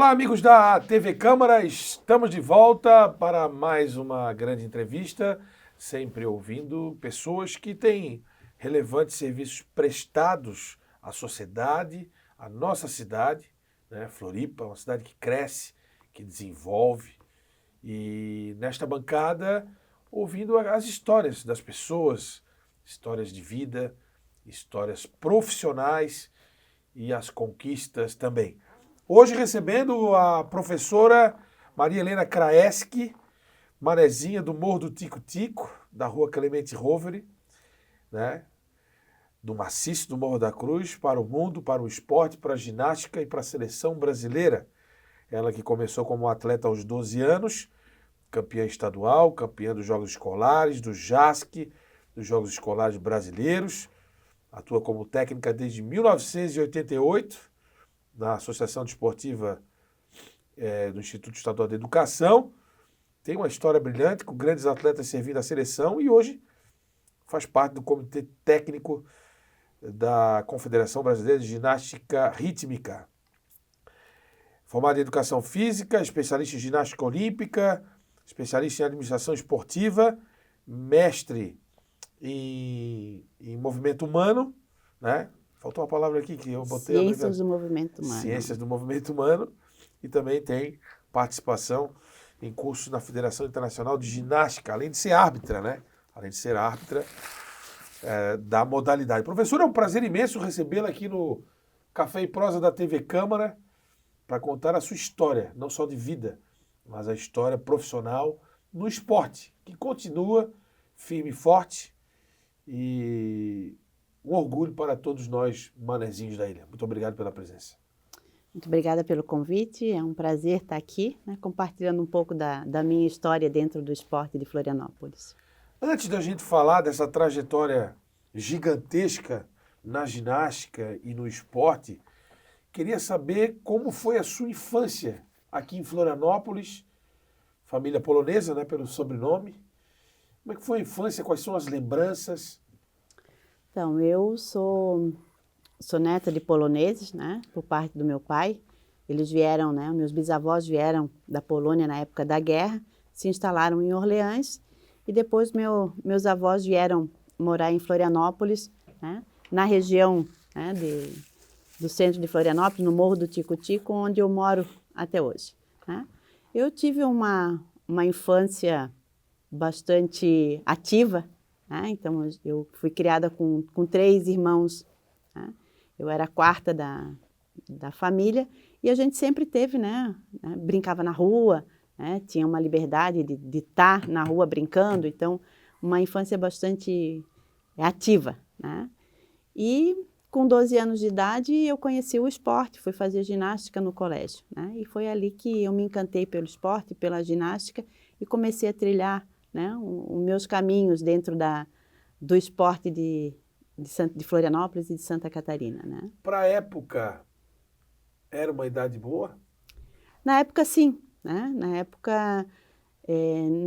Olá, amigos da TV Câmara, estamos de volta para mais uma grande entrevista, sempre ouvindo pessoas que têm relevantes serviços prestados à sociedade, à nossa cidade, né? Floripa, uma cidade que cresce, que desenvolve. E nesta bancada, ouvindo as histórias das pessoas, histórias de vida, histórias profissionais e as conquistas também. Hoje recebendo a professora Maria Helena Kraeski, manezinha do Morro do Tico-Tico, da rua Clemente Rovere, né? Do maciço do Morro da Cruz, para o mundo, para o esporte, para a ginástica e para a seleção brasileira. Ela que começou como atleta aos 12 anos, campeã estadual, campeã dos Jogos Escolares, do JASC, dos Jogos Escolares Brasileiros, atua como técnica desde 1988, na Associação Desportiva do Instituto Estadual de Educação. Tem uma história brilhante, com grandes atletas servindo a seleção e hoje faz parte do Comitê Técnico da Confederação Brasileira de Ginástica Rítmica. Formada em Educação Física, especialista em Ginástica Olímpica, especialista em Administração Esportiva, mestre em Movimento Humano, né? Faltou uma palavra aqui que eu botei. Ciências do Movimento Humano. Ciências do Movimento Humano. E também tem participação em cursos na Federação Internacional de Ginástica, além de ser árbitra, né? Além de ser árbitra da modalidade. Professora, é um prazer imenso recebê-la aqui no Café e Prosa da TV Câmara para contar a sua história, não só de vida, mas a história profissional no esporte, que continua firme e forte e um orgulho para todos nós, manezinhos da ilha. Muito obrigado pela presença. Muito obrigada pelo convite, é um prazer estar aqui, né, compartilhando um pouco da minha história dentro do esporte de Florianópolis. Antes da gente falar dessa trajetória gigantesca na ginástica e no esporte, queria saber como foi a sua infância aqui em Florianópolis, família polonesa, né, pelo sobrenome. Como é que foi a infância? Quais são as lembranças? Então, eu sou neta de poloneses, né, por parte do meu pai. Eles vieram, né, meus bisavós vieram da Polônia na época da guerra, se instalaram em Orleans e depois meus avós vieram morar em Florianópolis, né, na região, né, do centro de Florianópolis, no Morro do Tico-Tico, onde eu moro até hoje, né. Eu tive uma infância bastante ativa, né? Então eu fui criada com 3 irmãos, né? Eu era a quarta da família e a gente sempre teve, né, brincava na rua, né, tinha uma liberdade de estar na rua brincando, então uma infância bastante ativa, né? E com 12 anos de idade eu conheci o esporte, fui fazer ginástica no colégio, né? E foi ali que eu me encantei pelo esporte, pela ginástica e comecei a trilhar, né, os meus caminhos dentro do esporte de Florianópolis e de Santa Catarina, né? Para a época, era uma idade boa? Na época, sim, né? Na época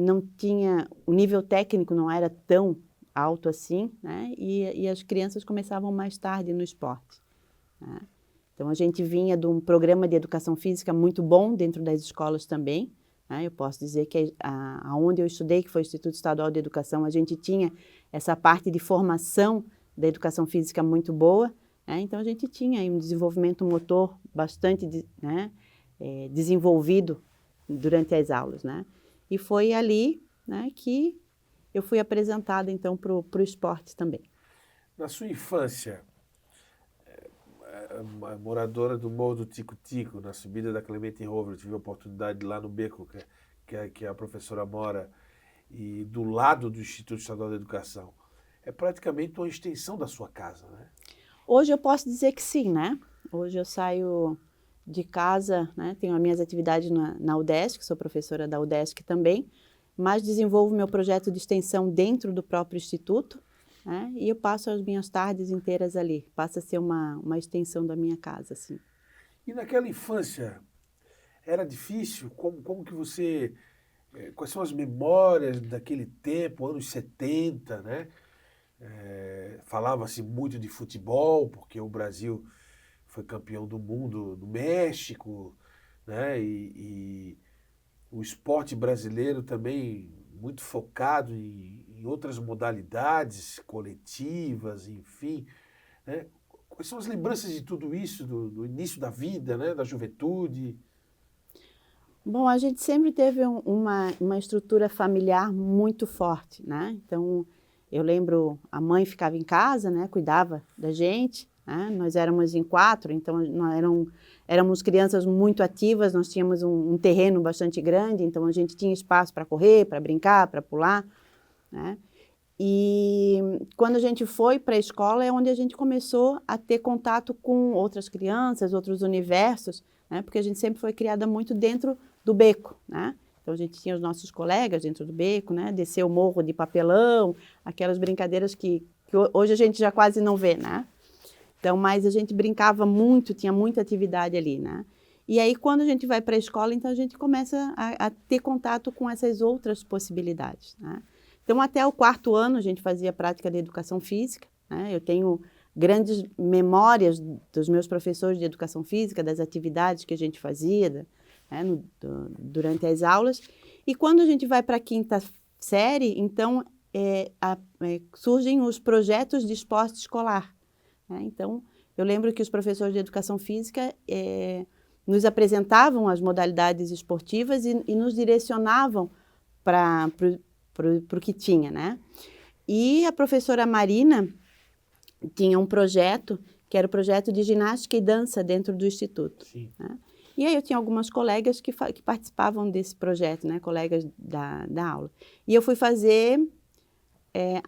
não tinha, o nível técnico não era tão alto assim, né? E as crianças começavam mais tarde no esporte, né? Então a gente vinha de um programa de educação física muito bom dentro das escolas também, né? Eu posso dizer que aonde eu estudei, que foi o Instituto Estadual de Educação, a gente tinha essa parte de formação da educação física muito boa, né? Então a gente tinha aí um desenvolvimento motor bastante, né, desenvolvido durante as aulas, né? E foi ali, né, que eu fui apresentada então para o esporte também. Na sua infância, moradora do Morro do Tico-Tico, na subida da Clemente Rovere, eu tive a oportunidade de ir lá no beco que a professora mora, e do lado do Instituto Estadual de Educação. É praticamente uma extensão da sua casa, né? Hoje eu posso dizer que sim, né? Hoje eu saio de casa, né? Tenho as minhas atividades na UDESC, sou professora da UDESC também, mas desenvolvo meu projeto de extensão dentro do próprio instituto, né? E eu passo as minhas tardes inteiras ali, passa a ser uma extensão da minha casa, assim. E naquela infância, era difícil? Como que você... Quais são as memórias daquele tempo, anos 70, né? Falava-se muito de futebol, porque o Brasil foi campeão do mundo no México, né? E o esporte brasileiro também muito focado em outras modalidades coletivas, enfim, né? Quais são as lembranças de tudo isso, do início da vida, né? Da juventude? Bom, a gente sempre teve uma estrutura familiar muito forte, né? Então, eu lembro, a mãe ficava em casa, né? Cuidava da gente, né? Nós éramos em 4, então éramos crianças muito ativas, nós tínhamos um terreno bastante grande, então a gente tinha espaço para correr, para brincar, para pular, né? E quando a gente foi para a escola é onde a gente começou a ter contato com outras crianças, outros universos, né? Porque a gente sempre foi criada muito dentro do beco, né? Então a gente tinha os nossos colegas dentro do beco, né? Descer o morro de papelão, aquelas brincadeiras que hoje a gente já quase não vê, né? Então, mas a gente brincava muito, tinha muita atividade ali, né? E aí, quando a gente vai para a escola, então a gente começa a ter contato com essas outras possibilidades, né? Então, até o 4º ano, a gente fazia prática de educação física, né? Eu tenho grandes memórias dos meus professores de educação física, das atividades que a gente fazia, né, durante as aulas. E quando a gente vai para a 5ª série, então, surgem os projetos de esporte escolar, né? Então, eu lembro que os professores de educação física nos apresentavam as modalidades esportivas e nos direcionavam para o que tinha, né? E a professora Marina tinha um projeto, que era o projeto de ginástica e dança dentro do Instituto. Sim. Né? E aí eu tinha algumas colegas que participavam desse projeto, né? Colegas da aula. E eu fui fazer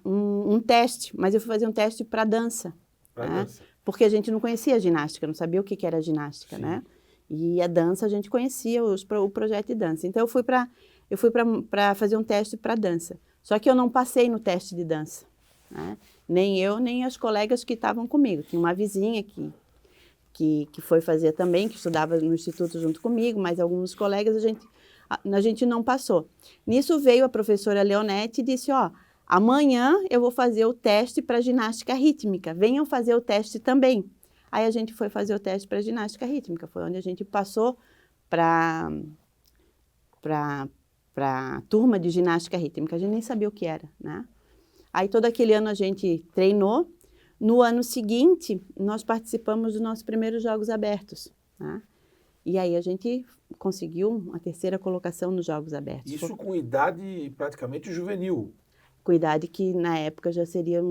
um teste, mas eu fui fazer um teste para dança. Para Né? dança. Porque a gente não conhecia a ginástica, não sabia o que era ginástica, Sim. né? E a dança a gente conhecia o projeto de dança. Então eu fui para fazer um teste para dança. Só que eu não passei no teste de dança, né? Nem eu, nem as colegas que estavam comigo. Tinha uma vizinha que foi fazer também, que estudava no instituto junto comigo, mas alguns colegas a gente não passou. Nisso veio a professora Leonete e disse, amanhã eu vou fazer o teste para ginástica rítmica, venham fazer o teste também. Aí a gente foi fazer o teste para ginástica rítmica, foi onde a gente passou para a turma de ginástica rítmica, a gente nem sabia o que era, né? Aí todo aquele ano a gente treinou. No ano seguinte, nós participamos dos nossos primeiros Jogos Abertos, né? E aí a gente conseguiu a 3ª colocação nos Jogos Abertos. Isso com idade praticamente juvenil. Com idade que na época já seria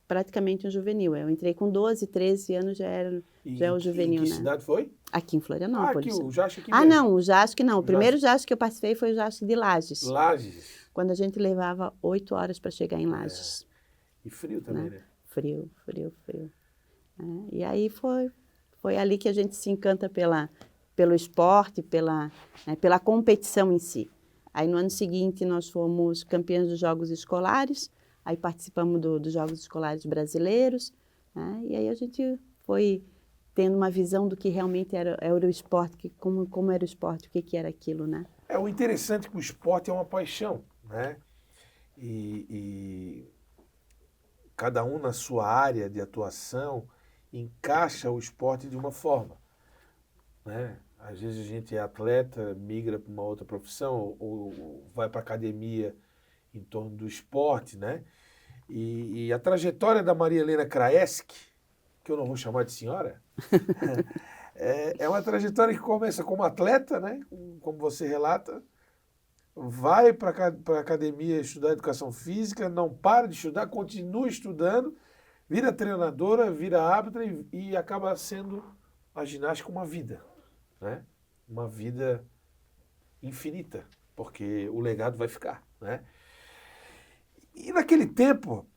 praticamente um juvenil. Eu entrei com 12, 13 anos, já é o juvenil, em que né? cidade foi? Aqui em Florianópolis. Aqui, o JASC aqui mesmo. Não, o JASC não. O primeiro JASC. JASC que eu participei foi o JASC de Lages. Lages. Quando a gente levava 8 horas para chegar em Lages. E frio também, né? Frio. E aí foi ali que a gente se encanta pelo esporte, pela competição em si. Aí no ano seguinte nós fomos campeãs dos Jogos Escolares, aí participamos dos Jogos Escolares Brasileiros, né? E aí a gente foi tendo uma visão do que realmente era o esporte, como era o esporte, o que era aquilo, né? O interessante é que o esporte é uma paixão, né? E cada um na sua área de atuação encaixa o esporte de uma forma, né? Às vezes a gente é atleta, migra para uma outra profissão ou vai para a academia em torno do esporte, né? E a trajetória da Maria Helena Kraeski, que eu não vou chamar de senhora, é uma trajetória que começa como atleta, né? Como você relata, vai para a academia estudar educação física, não para de estudar, continua estudando, vira treinadora, vira árbitra e acaba sendo a ginástica uma vida, né? Uma vida infinita, porque o legado vai ficar, né? E naquele tempo,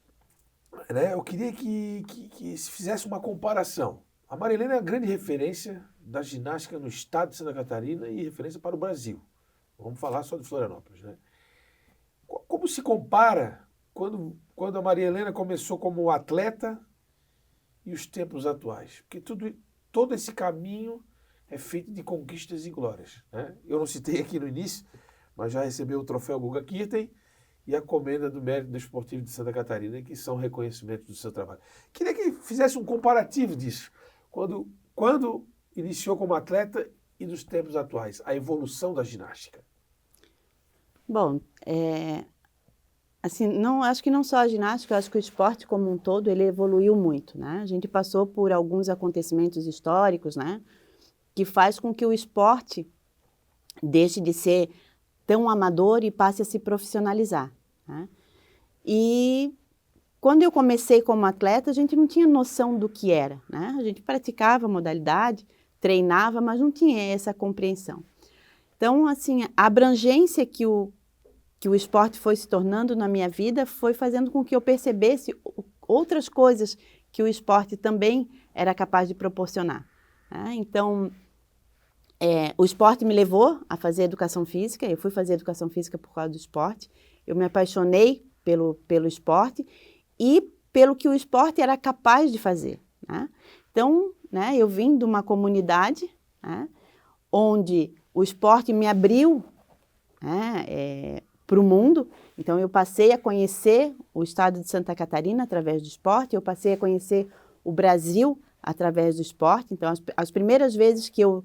né, eu queria que se fizesse uma comparação. A Marilena é a grande referência da ginástica no estado de Santa Catarina e referência para o Brasil. Vamos falar só de Florianópolis, né? Como se compara quando a Maria Helena começou como atleta e os tempos atuais? Porque todo esse caminho é feito de conquistas e glórias, né? Eu não citei aqui no início, mas já recebeu o troféu Guga Kirten e a Comenda do Mérito Desportivo de Santa Catarina, que são reconhecimentos do seu trabalho. Queria que fizesse um comparativo disso. Quando iniciou como atleta e dos tempos atuais, a evolução da ginástica? Bom, assim, não, acho que não só a ginástica, acho que o esporte como um todo, ele evoluiu muito, né? A gente passou por alguns acontecimentos históricos, né? Que faz com que o esporte deixe de ser tão amador e passe a se profissionalizar, né? E quando eu comecei como atleta, a gente não tinha noção do que era, né? A gente praticava a modalidade, treinava, mas não tinha essa compreensão. Então, assim, a abrangência que o esporte foi se tornando na minha vida foi fazendo com que eu percebesse outras coisas que o esporte também era capaz de proporcionar, né? Então, o esporte me levou a fazer educação física, eu fui fazer educação física por causa do esporte, eu me apaixonei pelo esporte e pelo que o esporte era capaz de fazer, né? Então, né, eu vim de uma comunidade, né, onde o esporte me abriu, né, para o mundo. Então, eu passei a conhecer o estado de Santa Catarina através do esporte, eu passei a conhecer o Brasil através do esporte. Então, as primeiras vezes que eu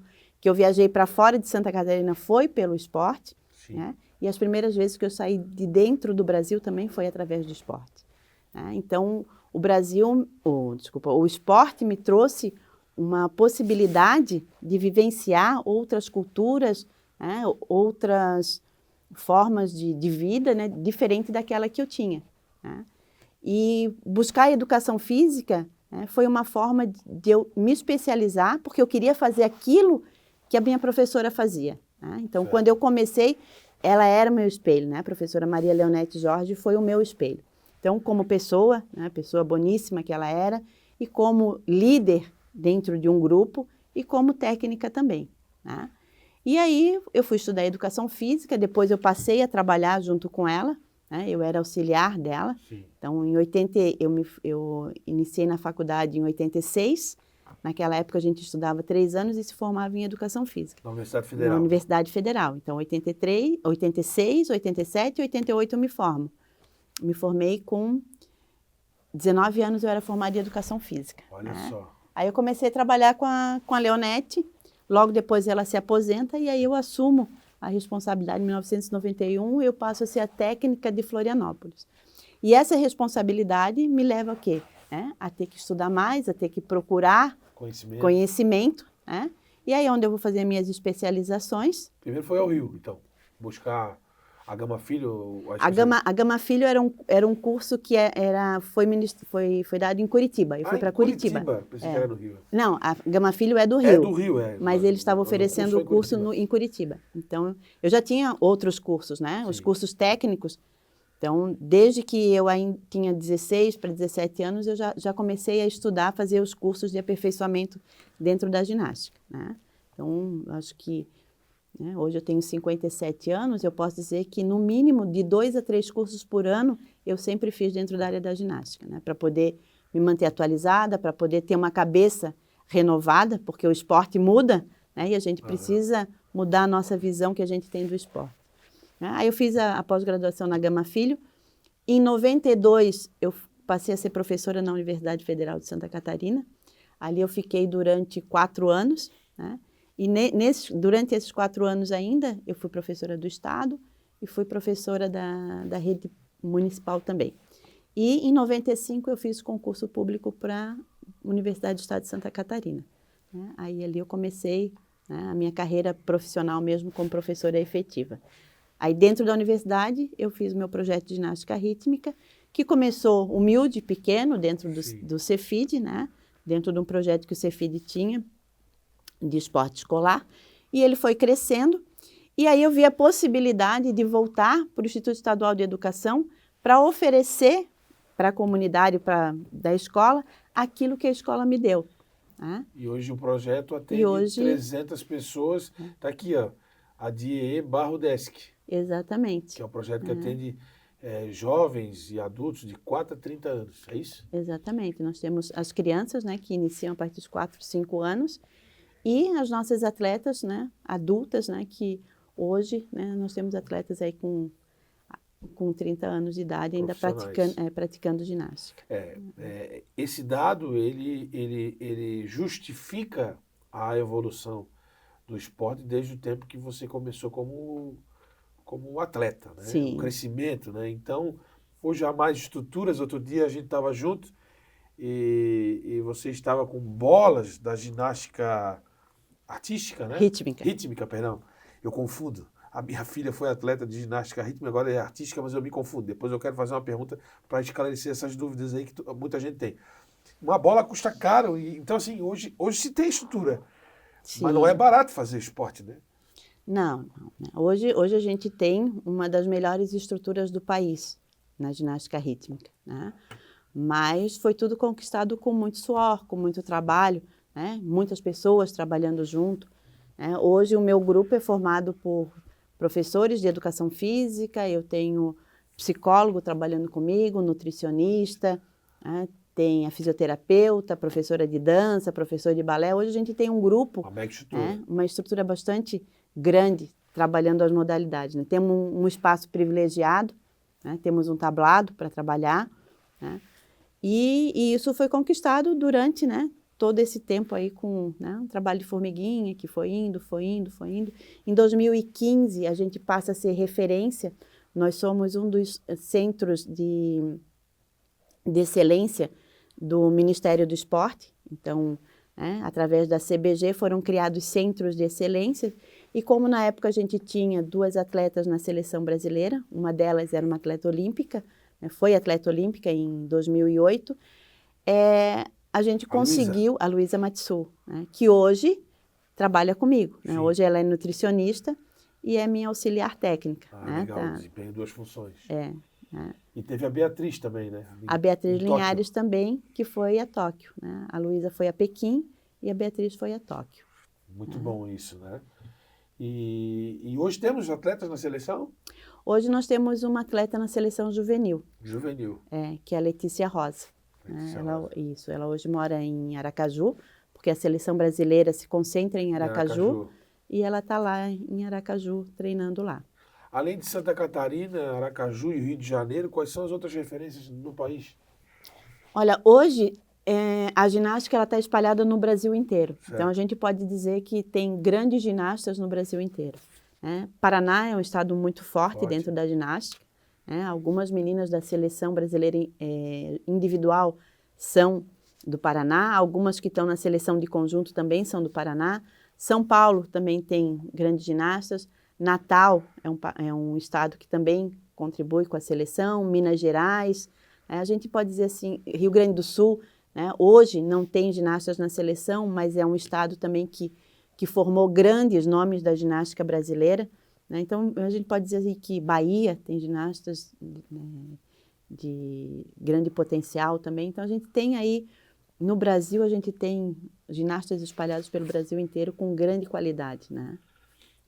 viajei para fora de Santa Catarina foi pelo esporte, né? E as primeiras vezes que eu saí de dentro do Brasil também foi através do esporte, né? Então, o esporte me trouxe uma possibilidade de vivenciar outras culturas, né? Outras formas de vida, né? Diferente daquela que eu tinha, né? E buscar a educação física, né, foi uma forma de eu me especializar, porque eu queria fazer aquilo que a minha professora fazia, né? Então, certo. Quando eu comecei, ela era o meu espelho, né? A professora Maria Leonete Jorge foi o meu espelho. Então, como pessoa, né, pessoa boníssima que ela era, e como líder dentro de um grupo, e como técnica também, né? E aí, eu fui estudar educação física, depois eu passei a trabalhar junto com ela, né? Eu era auxiliar dela. Sim. Então, eu iniciei na faculdade em 86. Naquela época, a gente estudava 3 anos e se formava em educação física. Na Universidade Federal. Na Universidade Federal. Então, 83, 86, 87 e 88 eu me formo. Me formei com 19 anos, eu era formada em educação física. Olha, né? Só. Aí eu comecei a trabalhar com a Leonete, logo depois ela se aposenta e aí eu assumo a responsabilidade. Em 1991, eu passo a ser a técnica de Florianópolis. E essa responsabilidade me leva a quê? A ter que estudar mais, a ter que procurar conhecimento, né? E aí onde eu vou fazer minhas especializações. Primeiro foi ao Rio, então, buscar a Gama Filho? A Gama Filho era um curso que foi dado em Curitiba. Eu fui para Curitiba. Pensei que era do Rio. Não, a Gama Filho é do Rio. É do Rio, é. Mas eles estavam oferecendo o curso em Curitiba. Então, eu já tinha outros cursos, né? Sim. Os cursos técnicos. Então, desde que eu ainda tinha 16 para 17 anos, eu já comecei a estudar, fazer os cursos de aperfeiçoamento dentro da ginástica, né? Então, acho que, né, hoje eu tenho 57 anos, eu posso dizer que no mínimo de 2 a 3 cursos por ano eu sempre fiz dentro da área da ginástica, né? Para poder me manter atualizada, para poder ter uma cabeça renovada, porque o esporte muda, né? E a gente precisa mudar a nossa visão que a gente tem do esporte. Aí eu fiz a pós-graduação na Gama Filho. Em 92, eu passei a ser professora na Universidade Federal de Santa Catarina. Ali eu fiquei durante 4 anos, né? E durante esses 4 anos ainda, eu fui professora do Estado e fui professora da rede municipal também. E em 95 eu fiz concurso público para a Universidade do Estado de Santa Catarina, né? Aí ali eu comecei, né, a minha carreira profissional mesmo como professora efetiva. Aí dentro da universidade eu fiz o meu projeto de ginástica rítmica, que começou humilde, pequeno, dentro do Cefid, né? Dentro de um projeto que o Cefid tinha de esporte escolar, e ele foi crescendo, e aí eu vi a possibilidade de voltar para o Instituto Estadual de Educação para oferecer para a comunidade da escola aquilo que a escola me deu, né? E hoje o projeto atende 300 pessoas, está aqui, ó, a DIE Barrodesc. Exatamente. Que é um projeto que atende jovens e adultos de 4 a 30 anos, é isso? Exatamente. Nós temos as crianças, né, que iniciam a partir dos 4, 5 anos, e as nossas atletas, né, adultas, né, que hoje, né, nós temos atletas aí com 30 anos de idade ainda praticando ginástica. Esse dado, ele justifica a evolução do esporte desde o tempo que você começou como atleta, né? Sim. O crescimento, né? Então, hoje há mais estruturas. Outro dia a gente estava junto e você estava com bolas da ginástica artística, né? Rítmica. Rítmica, perdão. Eu confundo. A minha filha foi atleta de ginástica rítmica, agora é artística, mas eu me confundo. Depois eu quero fazer uma pergunta para esclarecer essas dúvidas aí que muita gente tem. Uma bola custa caro, então assim, hoje se tem estrutura, Sim. mas não é barato fazer esporte, né? Não. Hoje a gente tem uma das melhores estruturas do país na ginástica rítmica, né? Mas foi tudo conquistado com muito suor, com muito trabalho, né? Muitas pessoas trabalhando junto, né? Hoje o meu grupo é formado por professores de educação física, eu tenho psicólogo trabalhando comigo, nutricionista, né? Tem a fisioterapeuta, professora de dança, professor de balé. Hoje a gente tem um grupo, Uma mega estrutura. né? Uma estrutura bastante grande trabalhando as modalidades, né? Temos um espaço privilegiado, né? Temos um tablado para trabalhar, né? E isso foi conquistado durante, né, todo esse tempo aí com, né, um trabalho de formiguinha que foi indo. Em 2015, a gente passa a ser referência. Nós somos um dos centros de excelência do Ministério do Esporte. Então, né, através da CBG foram criados centros de excelência. E como na época a gente tinha 2 atletas na seleção brasileira, uma delas era uma atleta olímpica, foi atleta olímpica em 2008, a gente conseguiu, a Luísa Matsu, né, que hoje trabalha comigo. Né? Hoje ela é nutricionista e é minha auxiliar técnica. Né? Legal, desempenha 2 funções. Né? E teve a Beatriz também, né? A Beatriz Linhares também, que foi a Tóquio. Né? A Luísa foi a Pequim e a Beatriz foi a Tóquio. Muito bom isso, né? E hoje temos atletas na seleção? Hoje nós temos uma atleta na seleção juvenil. Juvenil. Que é a Letícia Rosa. Ela hoje mora em Aracaju, porque a seleção brasileira se concentra em Aracaju. E ela está lá em Aracaju, treinando lá. Além de Santa Catarina, Aracaju e Rio de Janeiro, quais são as outras referências no país? Olha, hoje a ginástica está espalhada no Brasil inteiro. Certo. Então a gente pode dizer que tem grandes ginastas no Brasil inteiro. Né? Paraná é um estado muito forte dentro da ginástica. Algumas meninas da seleção brasileira individual são do Paraná, algumas que estão na seleção de conjunto também são do Paraná. São Paulo também tem grandes ginastas. Natal é um estado que também contribui com a seleção. Minas Gerais, a gente pode dizer assim, Rio Grande do Sul, né? Hoje não tem ginastas na seleção, mas é um estado também que formou grandes nomes da ginástica brasileira. Né? Então, a gente pode dizer assim que Bahia tem ginastas de grande potencial também. Então, a gente tem aí, no Brasil, a gente tem ginastas espalhados pelo Brasil inteiro com grande qualidade. Né?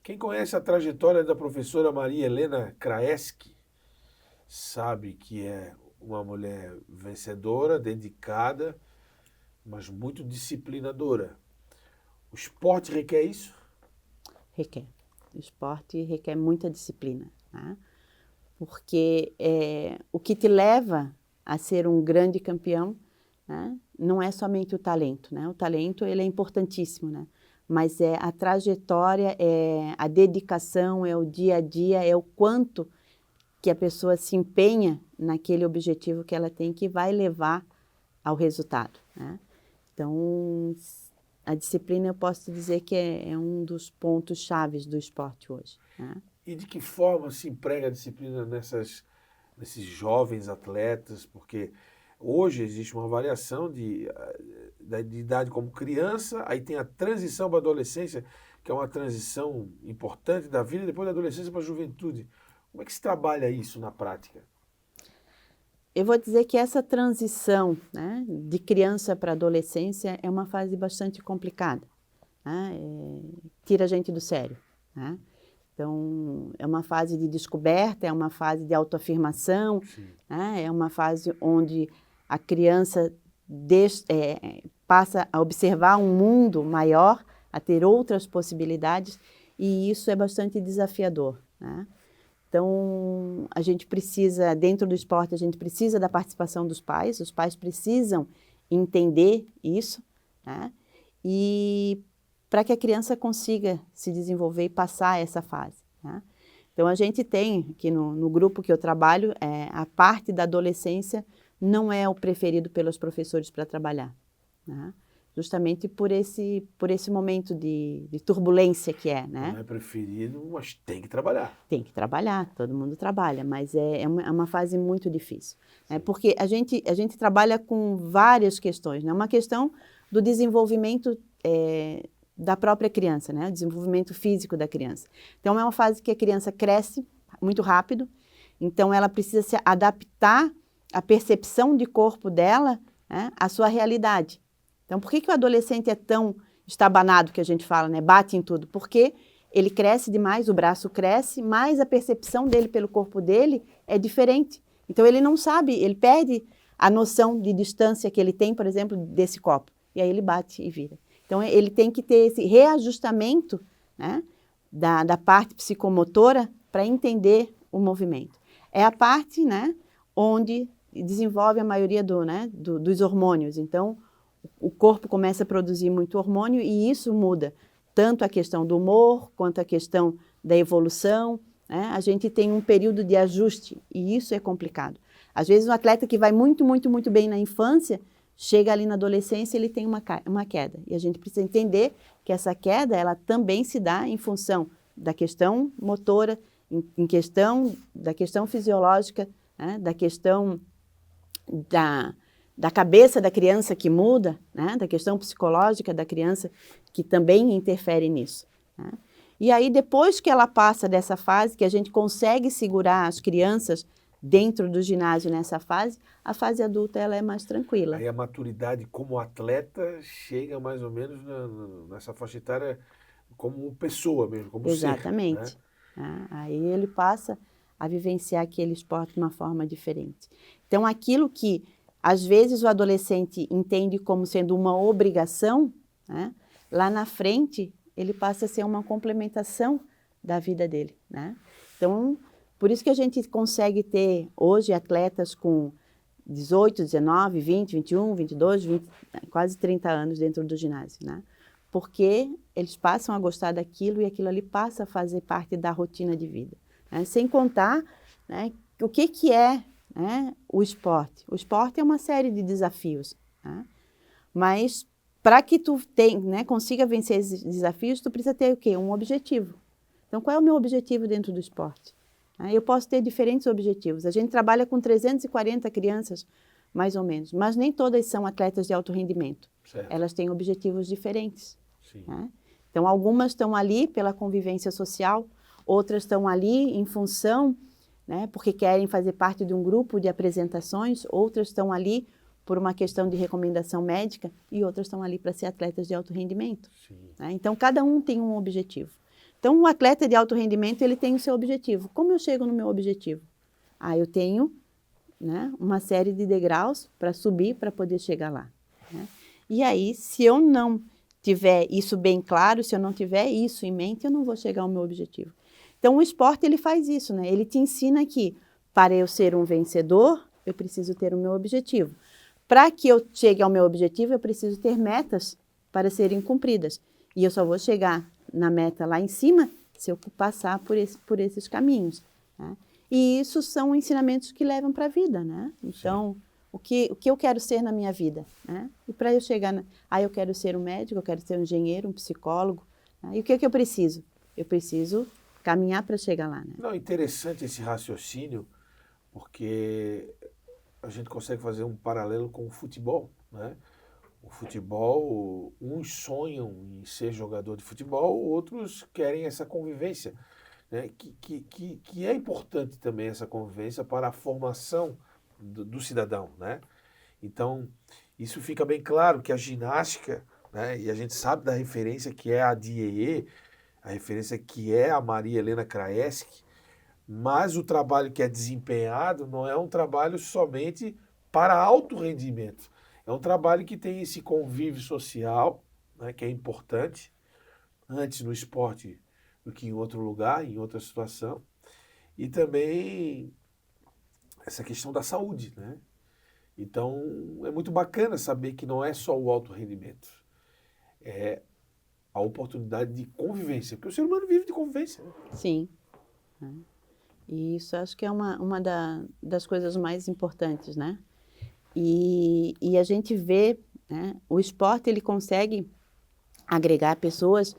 Quem conhece a trajetória da professora Maria Helena Kraeski sabe que é uma mulher vencedora, dedicada, mas muito disciplinadora. O esporte requer isso? Requer. O esporte requer muita disciplina, né? Porque o que te leva a ser um grande campeão, né, não é somente o talento. Né? O talento ele é importantíssimo, né? Mas é a trajetória, é a dedicação, é o dia a dia, é o quanto que a pessoa se empenha naquele objetivo que ela tem que vai levar ao resultado. Né? Então, a disciplina eu posso dizer que é um dos pontos chaves do esporte hoje. Né? E de que forma se emprega a disciplina nesses jovens atletas? Porque hoje existe uma variação de idade como criança, aí tem a transição para a adolescência, que é uma transição importante da vida, e depois da adolescência para a juventude. Como é que se trabalha isso na prática? Eu vou dizer que essa transição, né, de criança para adolescência é uma fase bastante complicada. Né? Tira a gente do sério. Né? Então, é uma fase de descoberta, é uma fase de autoafirmação, né? É uma fase onde a criança passa a observar um mundo maior, a ter outras possibilidades, e isso é bastante desafiador. Né? Então, a gente precisa, dentro do esporte, a gente precisa da participação dos pais, os pais precisam entender isso, né? E para que a criança consiga se desenvolver e passar essa fase, né? Então, a gente tem aqui no grupo que eu trabalho, a parte da adolescência não é o preferido pelos professores para trabalhar, né? Justamente por esse momento de turbulência que é, né? Não é preferido, mas tem que trabalhar. Tem que trabalhar, todo mundo trabalha, mas é uma fase muito difícil, né? Porque a gente trabalha com várias questões, né? Uma questão do desenvolvimento da própria criança, né? O desenvolvimento físico da criança. Então, é uma fase que a criança cresce muito rápido, então ela precisa se adaptar à percepção de corpo dela, né, à sua realidade. Então, por que o adolescente é tão estabanado, que a gente fala, né? Bate em tudo? Porque ele cresce demais, o braço cresce, mas a percepção dele pelo corpo dele é diferente. Então, ele não sabe, ele perde a noção de distância que ele tem, por exemplo, desse copo. E aí ele bate e vira. Então, ele tem que ter esse reajustamento, né, da parte psicomotora para entender o movimento. É a parte, né, onde desenvolve a maioria dos hormônios. Então, o corpo começa a produzir muito hormônio e isso muda tanto a questão do humor quanto a questão da evolução, né? A gente tem um período de ajuste e isso é complicado. Às vezes, um atleta que vai muito, muito, muito bem na infância, chega ali na adolescência, ele tem uma queda. E a gente precisa entender que essa queda, ela também se dá em função da questão motora, da questão fisiológica, né? Da questão da cabeça da criança que muda, né? Da questão psicológica da criança que também interfere nisso, né? E aí, depois que ela passa dessa fase, que a gente consegue segurar as crianças dentro do ginásio nessa fase, a fase adulta ela é mais tranquila. Aí a maturidade como atleta chega mais ou menos nessa faixa etária como pessoa mesmo, como Exatamente. ser, Né? Aí ele passa a vivenciar aquele esporte de uma forma diferente. Então, aquilo que às vezes o adolescente entende como sendo uma obrigação, né? Lá na frente ele passa a ser uma complementação da vida dele, né? Então, por isso que a gente consegue ter hoje atletas com 18, 19, 20, 21, 22, 20, quase 30 anos dentro do ginásio, né? Porque eles passam a gostar daquilo e aquilo ali passa a fazer parte da rotina de vida, né? Sem contar, né, o que é, né, o esporte. O esporte é uma série de desafios, né? Mas para que tu consiga vencer esses desafios, tu precisa ter o quê? Um objetivo. Então, qual é o meu objetivo dentro do esporte? Eu posso ter diferentes objetivos. A gente trabalha com 340 crianças, mais ou menos, mas nem todas são atletas de alto rendimento. Certo. Elas têm objetivos diferentes. Sim. Né? Então, algumas estão ali pela convivência social, outras estão ali em função, né, porque querem fazer parte de um grupo de apresentações, outras estão ali por uma questão de recomendação médica e outras estão ali para ser atletas de alto rendimento. Né? Então, cada um tem um objetivo. Então, um atleta de alto rendimento, ele tem o seu objetivo. Como eu chego no meu objetivo? Eu tenho, né, uma série de degraus para subir para poder chegar lá. Né? E aí, se eu não tiver isso bem claro, se eu não tiver isso em mente, eu não vou chegar ao meu objetivo. Então, o esporte, ele faz isso, né? Ele te ensina que, para eu ser um vencedor, eu preciso ter o meu objetivo. Para que eu chegue ao meu objetivo, eu preciso ter metas para serem cumpridas. E eu só vou chegar na meta lá em cima se eu passar por esses caminhos. Né? E isso são ensinamentos que levam para a vida, né? Então, o que eu quero ser na minha vida? Né? E para eu chegar... eu quero ser um médico, eu quero ser um engenheiro, um psicólogo. Né? E o que eu preciso? Eu preciso caminhar para chegar lá. Né? Não, interessante esse raciocínio, porque a gente consegue fazer um paralelo com o futebol, né? O futebol, uns sonham em ser jogador de futebol, outros querem essa convivência, né? Que é importante também essa convivência para a formação do cidadão, né? Então, isso fica bem claro que a ginástica, né? E a gente sabe da referência que é a DIEE, a referência que é a Maria Helena Kraeski, mas o trabalho que é desempenhado não é um trabalho somente para alto rendimento. É um trabalho que tem esse convívio social, né, que é importante, antes no esporte do que em outro lugar, em outra situação. E também essa questão da saúde, né? Então, é muito bacana saber que não é só o alto rendimento. É a oportunidade de convivência, porque o ser humano vive de convivência. Né? Sim. E isso acho que é uma das coisas mais importantes, né? E a gente vê, né, o esporte ele consegue agregar pessoas,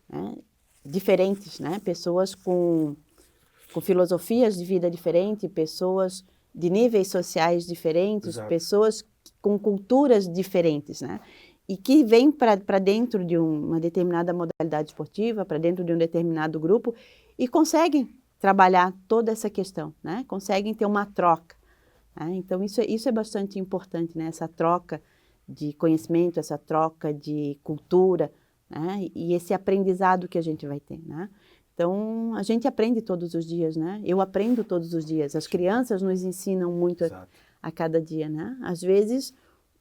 né, diferentes, né? Pessoas com filosofias de vida diferentes, pessoas de níveis sociais diferentes, Exato. pessoas com culturas diferentes, né? E que vêm para dentro de uma determinada modalidade esportiva, para dentro de um determinado grupo e conseguem trabalhar toda essa questão, né? Conseguem ter uma troca. Né? Então, isso é bastante importante, né? Essa troca de conhecimento, essa troca de cultura, né? E esse aprendizado que a gente vai ter, né? Então, a gente aprende todos os dias, né? Eu aprendo todos os dias. As crianças nos ensinam muito a cada dia, né? Às vezes,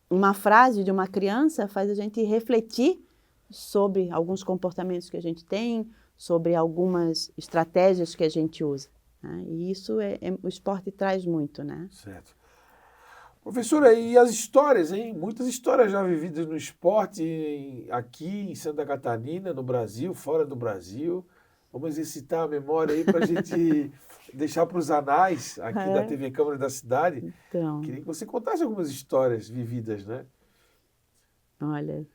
uma frase de uma criança faz a gente refletir sobre alguns comportamentos que a gente tem, sobre algumas estratégias que a gente usa. Né? E isso o esporte traz muito, né? Certo. Professora, e as histórias, hein? Muitas histórias já vividas no esporte, aqui em Santa Catarina, no Brasil, fora do Brasil. Vamos exercitar a memória aí para a gente deixar para os anais aqui da TV Câmara da cidade. Então, Queria que você contasse algumas histórias vividas, né? olha,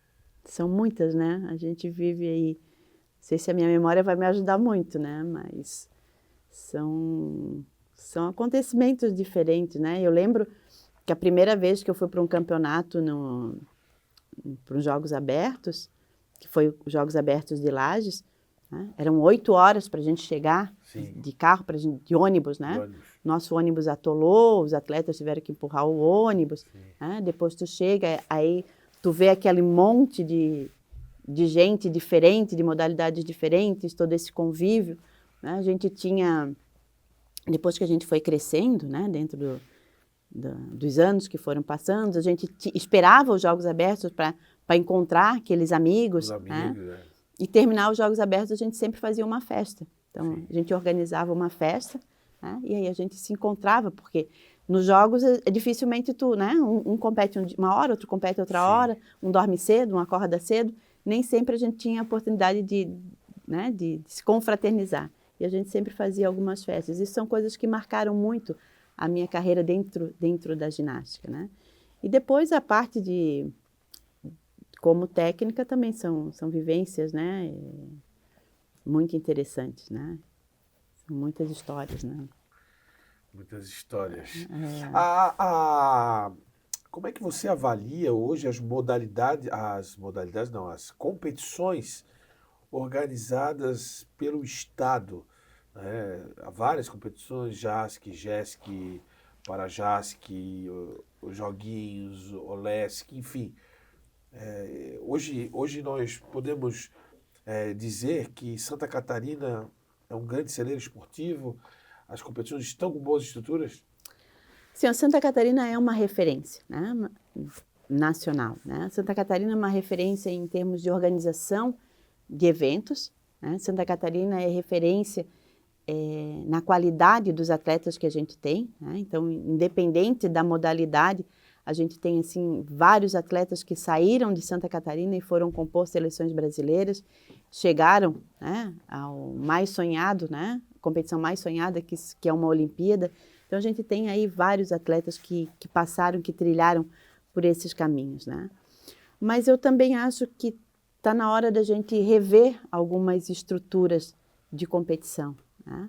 são muitas, né? A gente vive aí, não sei se a minha memória vai me ajudar muito, né? Mas são acontecimentos diferentes, né? Eu lembro que a primeira vez que eu fui para um campeonato para os Jogos Abertos, que foi os Jogos Abertos de Lages, né? Eram 8 horas para a gente chegar de carro, de ônibus, né? ônibus. Nosso ônibus atolou, os atletas tiveram que empurrar o ônibus, né? Depois tu chega, aí tu vê aquele monte de gente diferente, de modalidades diferentes, todo esse convívio, né? A gente tinha, depois que a gente foi crescendo, né? Dentro dos anos que foram passando, a gente esperava os Jogos Abertos para encontrar aqueles amigos, né? E terminar os Jogos Abertos, a gente sempre fazia uma festa. Então, a gente organizava uma festa, né? E aí a gente se encontrava, porque nos jogos, dificilmente tu, né? Um compete uma hora, outro compete outra hora, um dorme cedo, um acorda cedo. Nem sempre a gente tinha a oportunidade né? de se confraternizar. E a gente sempre fazia algumas festas. Isso são coisas que marcaram muito a minha carreira dentro da ginástica, né? E depois a parte como técnica também são vivências, né? Muito interessantes, né? São muitas histórias, né? Muitas histórias. É. Como é que você avalia hoje as competições organizadas pelo Estado? Né? Há várias competições, JASC, GESC, Parajasc, os Joguinhos, Olesc, enfim. Hoje nós podemos dizer que Santa Catarina é um grande celeiro esportivo, as competições estão com boas estruturas? Sim, a Santa Catarina é uma referência, né? Nacional, né? Santa Catarina é uma referência em termos de organização de eventos, né? Santa Catarina é referência na qualidade dos atletas que a gente tem, né? Então, independente da modalidade, a gente tem assim vários atletas que saíram de Santa Catarina e foram compor seleções brasileiras, chegaram, né, ao mais sonhado, né, competição mais sonhada que é uma Olimpíada. Então a gente tem aí vários atletas que passaram, que trilharam por esses caminhos, né? Mas eu também acho que está na hora da gente rever algumas estruturas de competição, né?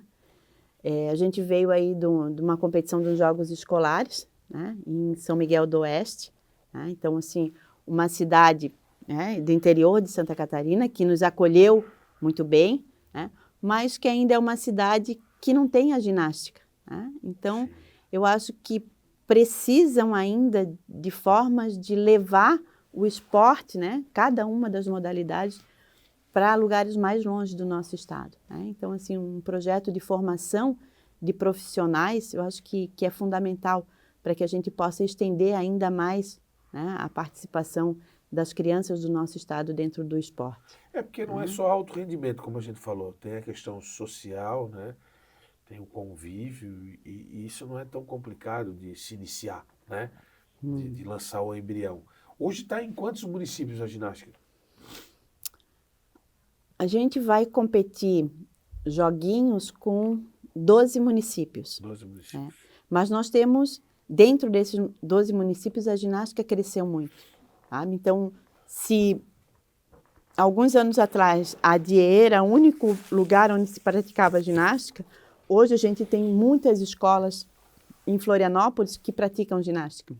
A gente veio aí de uma competição dos Jogos Escolares, né, em São Miguel do Oeste, né? Então, assim, uma cidade, né, do interior de Santa Catarina que nos acolheu muito bem, né, mas que ainda é uma cidade que não tem a ginástica, né? Então, eu acho que precisam ainda de formas de levar o esporte, né, cada uma das modalidades, para lugares mais longe do nosso estado, né? Então, assim, um projeto de formação de profissionais, eu acho que é fundamental para que a gente possa estender ainda mais, né, a participação das crianças do nosso estado dentro do esporte. Porque não é só alto rendimento, como a gente falou, tem a questão social, né? Tem o convívio, e isso não é tão complicado de se iniciar, né? De lançar o embrião. Hoje está em quantos municípios a ginástica? A gente vai competir joguinhos com 12 municípios. 12 municípios. Mas nós temos, dentro desses 12 municípios, a ginástica cresceu muito. Sabe? Então, se alguns anos atrás a DIE era o único lugar onde se praticava ginástica, hoje a gente tem muitas escolas em Florianópolis que praticam ginástica.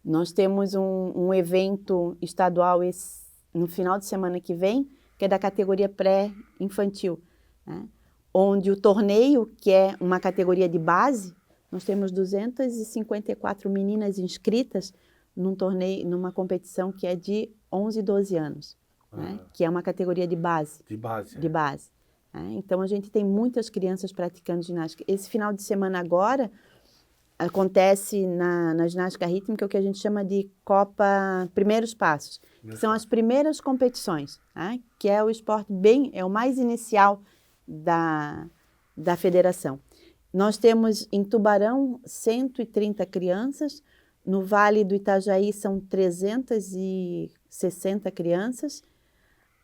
Nós temos um evento estadual no final de semana que vem, que é da categoria pré-infantil, né? Onde o torneio, que é uma categoria de base, nós temos 254 meninas inscritas num torneio, numa competição que é de 11 e 12 anos, né? Que é uma categoria de base. De base. De base. Né? Então, a gente tem muitas crianças praticando ginástica. Esse final de semana agora, acontece na ginástica rítmica o que a gente chama de Copa Primeiros Passos, que são as primeiras competições, né? Que é o esporte é o mais inicial da federação. Nós temos em Tubarão 130 crianças, no Vale do Itajaí são 360 crianças,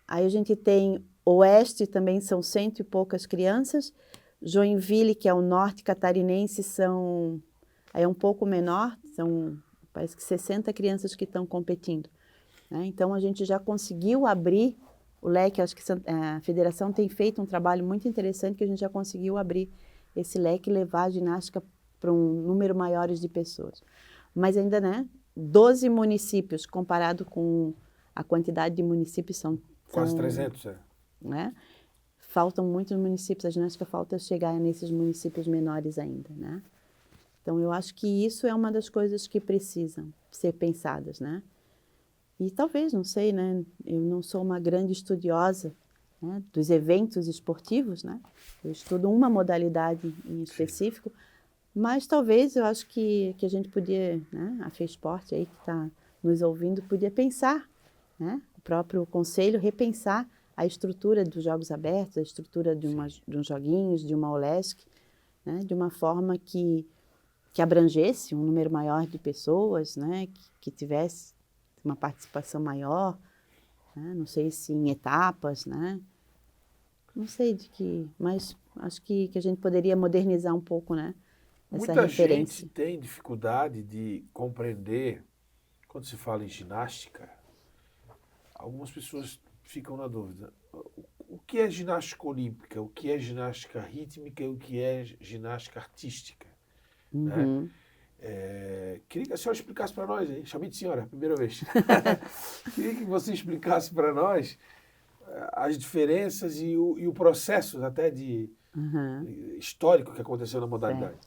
aí a gente tem Oeste também são 100 e poucas crianças, Joinville, que é o norte catarinense, é um pouco menor, são parece que 60 crianças que estão competindo, né? Então a gente já conseguiu abrir o leque, acho que a federação tem feito um trabalho muito interessante que a gente já conseguiu abrir esse leque e levar a ginástica para um número maior de pessoas. Mas ainda, né, 12 municípios comparado com a quantidade de municípios são quase 300, né? Faltam muitos municípios, a ginástica falta chegar nesses municípios menores ainda, né? Então, eu acho que isso é uma das coisas que precisam ser pensadas, né? E talvez, não sei, né? Eu não sou uma grande estudiosa, né, dos eventos esportivos, né? Eu estudo uma modalidade em específico, mas talvez eu acho que a gente podia, né? A FESPORT aí que está nos ouvindo, podia pensar, né? O próprio conselho repensar a estrutura dos Jogos Abertos, a estrutura de uns joguinhos, de uma OLESC, né? De uma forma que abrangesse um número maior de pessoas, né? Que tivesse uma participação maior, né? Não sei se em etapas, né? Não sei mas acho que a gente poderia modernizar um pouco, né? Essa referência. Muita gente tem dificuldade de compreender, quando se fala em ginástica, algumas pessoas ficam na dúvida. O que é ginástica olímpica? O que é ginástica rítmica? E o que é ginástica artística? Uhum. Né? Queria que a senhora explicasse para nós, hein? Chamei de senhora, primeira vez. Queria que você explicasse para nós as diferenças e o processo até histórico que aconteceu na modalidade.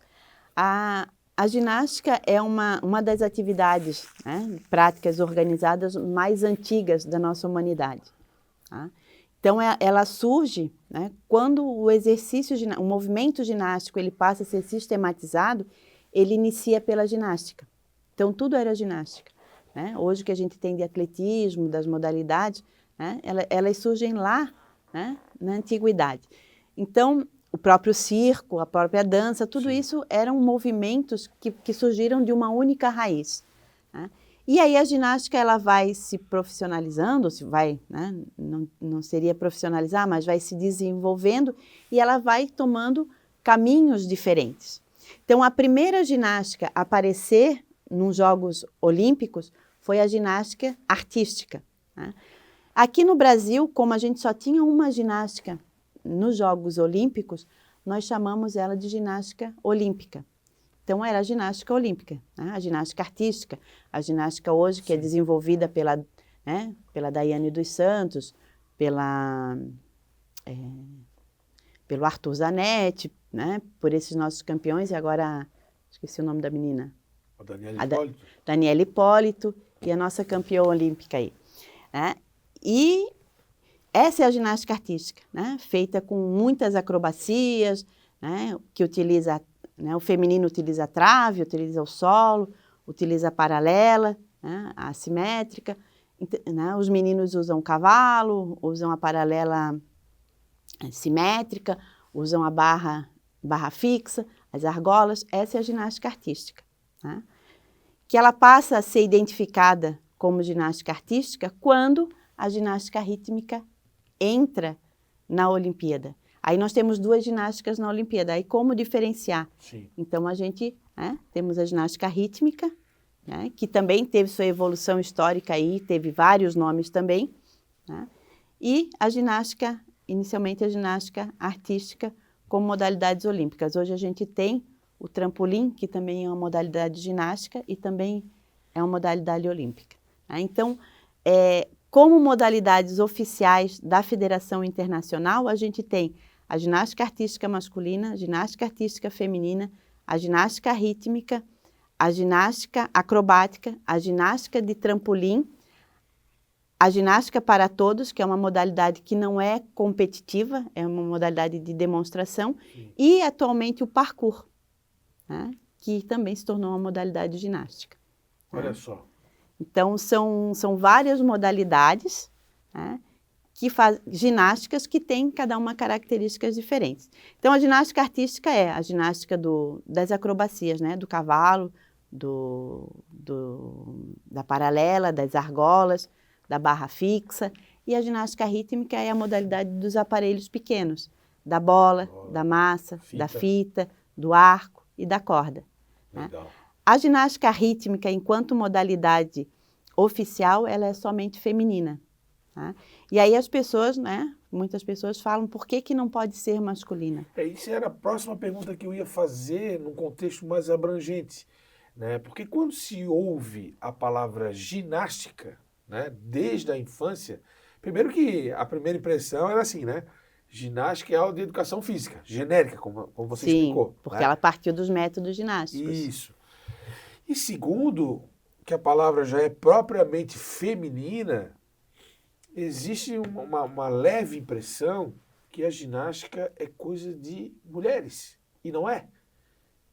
A ginástica é uma das atividades, né, práticas organizadas mais antigas da nossa humanidade. Tá? Então, ela surge, né, quando o movimento ginástico ele passa a ser sistematizado, ele inicia pela ginástica. Então, tudo era ginástica. Né? Hoje, o que a gente tem de atletismo, das modalidades, né, elas surgem lá, né, na antiguidade. Então, o próprio circo, a própria dança, tudo isso eram movimentos que surgiram de uma única raiz. Né? E aí a ginástica ela vai se profissionalizando, né, não seria profissionalizar, mas vai se desenvolvendo e ela vai tomando caminhos diferentes. Então, a primeira ginástica a aparecer nos Jogos Olímpicos foi a ginástica artística. Né? Aqui no Brasil, como a gente só tinha uma ginástica nos Jogos Olímpicos, nós chamamos ela de ginástica olímpica. Então, era a ginástica olímpica, né? A ginástica artística, a ginástica hoje que é desenvolvida pela Daiane dos Santos, pelo Arthur Zanetti, né? Por esses nossos campeões, e agora, esqueci o nome da menina. A Daniela Hipólito. Daniela Hipólito e a nossa campeã olímpica aí. Né? E essa é a ginástica artística, né? Feita com muitas acrobacias, né? Que utiliza, né? O feminino utiliza a trave, utiliza o solo, utiliza a paralela, né? A assimétrica. Né? Os meninos usam o cavalo, usam a paralela simétrica, usam a barra fixa, as argolas. Essa é a ginástica artística. Né? Que ela passa a ser identificada como ginástica artística quando a ginástica rítmica entra na Olimpíada. Aí nós temos 2 ginásticas na Olimpíada. Aí como diferenciar? Sim. Então a gente, né, temos a ginástica rítmica, né, que também teve sua evolução histórica aí, teve vários nomes também, né, e a ginástica, inicialmente a ginástica artística como modalidades olímpicas. Hoje a gente tem o trampolim, que também é uma modalidade de ginástica e também é uma modalidade olímpica. Né? Então, como modalidades oficiais da Federação Internacional, a gente tem a ginástica artística masculina, a ginástica artística feminina, a ginástica rítmica, a ginástica acrobática, a ginástica de trampolim, a ginástica para todos, que é uma modalidade que não é competitiva, é uma modalidade de demonstração, e atualmente o parkour, né, que também se tornou uma modalidade de ginástica. Olha só. Então, são várias modalidades, né, ginásticas que têm cada uma características diferentes. Então, a ginástica artística é a ginástica das acrobacias, né, do cavalo, da paralela, das argolas, da barra fixa, e a ginástica rítmica é a modalidade dos aparelhos pequenos, da bola, da massa, da fita, do arco e da corda. Né? A ginástica rítmica, enquanto modalidade oficial, ela é somente feminina. Tá? E aí as pessoas, né, muitas pessoas falam, por que não pode ser masculina? Isso era a próxima pergunta que eu ia fazer num contexto mais abrangente. Né? Porque quando se ouve a palavra ginástica, né, desde a infância, primeiro que a primeira impressão era assim, né? Ginástica é aula de educação física, genérica, como você explicou. Porque né? ela partiu dos métodos ginásticos. Isso. E segundo, que a palavra já é propriamente feminina, existe uma leve impressão que a ginástica é coisa de mulheres, e não é.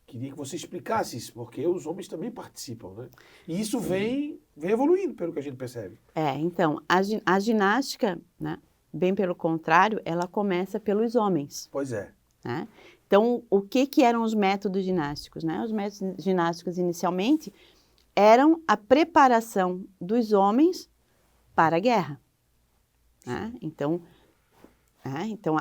Queria que você explicasse isso, porque os homens também participam, né? E isso vem evoluindo, pelo que a gente percebe. Então, a ginástica, né, bem pelo contrário, ela começa pelos homens. Pois é. Né? Então, o que eram os métodos ginásticos? Né? Os métodos ginásticos, inicialmente, eram a preparação dos homens para a guerra. Né? Então,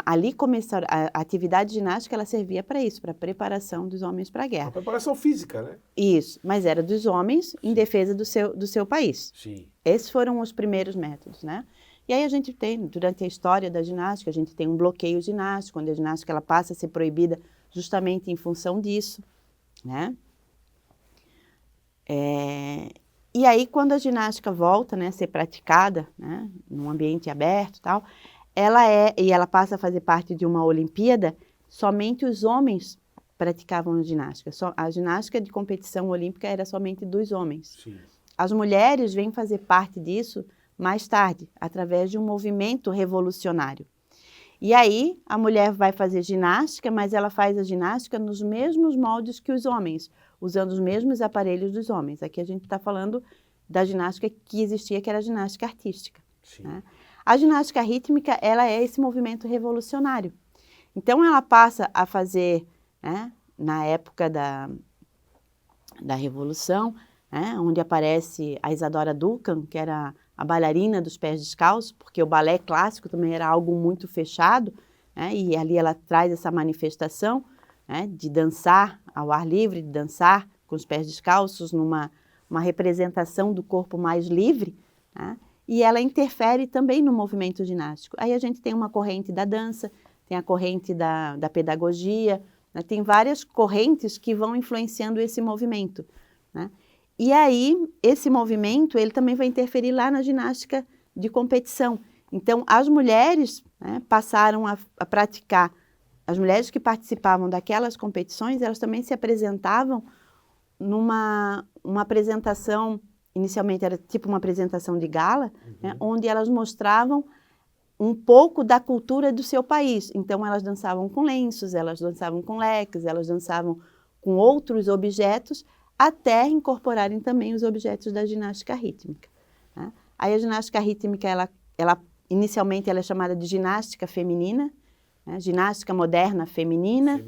ali começou a atividade ginástica, ela servia para isso, para a preparação dos homens para a guerra. A preparação física, né? Isso, mas era dos homens em defesa do seu país. Sim. Esses foram os primeiros métodos, né? E aí a gente tem, durante a história da ginástica, a gente tem um bloqueio ginástico, onde a ginástica ela passa a ser proibida justamente em função disso, né? E aí, quando a ginástica volta, né, a ser praticada, né, num ambiente aberto e tal, ela passa a fazer parte de uma Olimpíada, somente os homens praticavam ginástica. A ginástica de competição olímpica era somente dos homens. Sim. As mulheres vêm fazer parte disso mais tarde, através de um movimento revolucionário. E aí, a mulher vai fazer ginástica, mas ela faz a ginástica nos mesmos moldes que os homens, usando os mesmos aparelhos dos homens. Aqui a gente está falando da ginástica que existia, que era a ginástica artística. Sim. Né? A ginástica rítmica, ela é esse movimento revolucionário. Então, ela passa a fazer, né, na época da Revolução, né, onde aparece a Isadora Duncan, que era a bailarina dos pés descalços, porque o balé clássico também era algo muito fechado, né, e ali ela traz essa manifestação, né, de dançar ao ar livre, de dançar com os pés descalços, uma representação do corpo mais livre, né, e ela interfere também no movimento ginástico. Aí a gente tem uma corrente da dança, tem a corrente da pedagogia, né, tem várias correntes que vão influenciando esse movimento, né? E aí, esse movimento, ele também vai interferir lá na ginástica de competição. Então, as mulheres, né, passaram a praticar, as mulheres que participavam daquelas competições, elas também se apresentavam numa apresentação, inicialmente era tipo uma apresentação de gala, né, onde elas mostravam um pouco da cultura do seu país. Então, elas dançavam com lenços, elas dançavam com leques, elas dançavam com outros objetos, até incorporarem também os objetos da ginástica rítmica. Né? Aí a ginástica rítmica, inicialmente ela é chamada de ginástica feminina, né? Ginástica moderna feminina,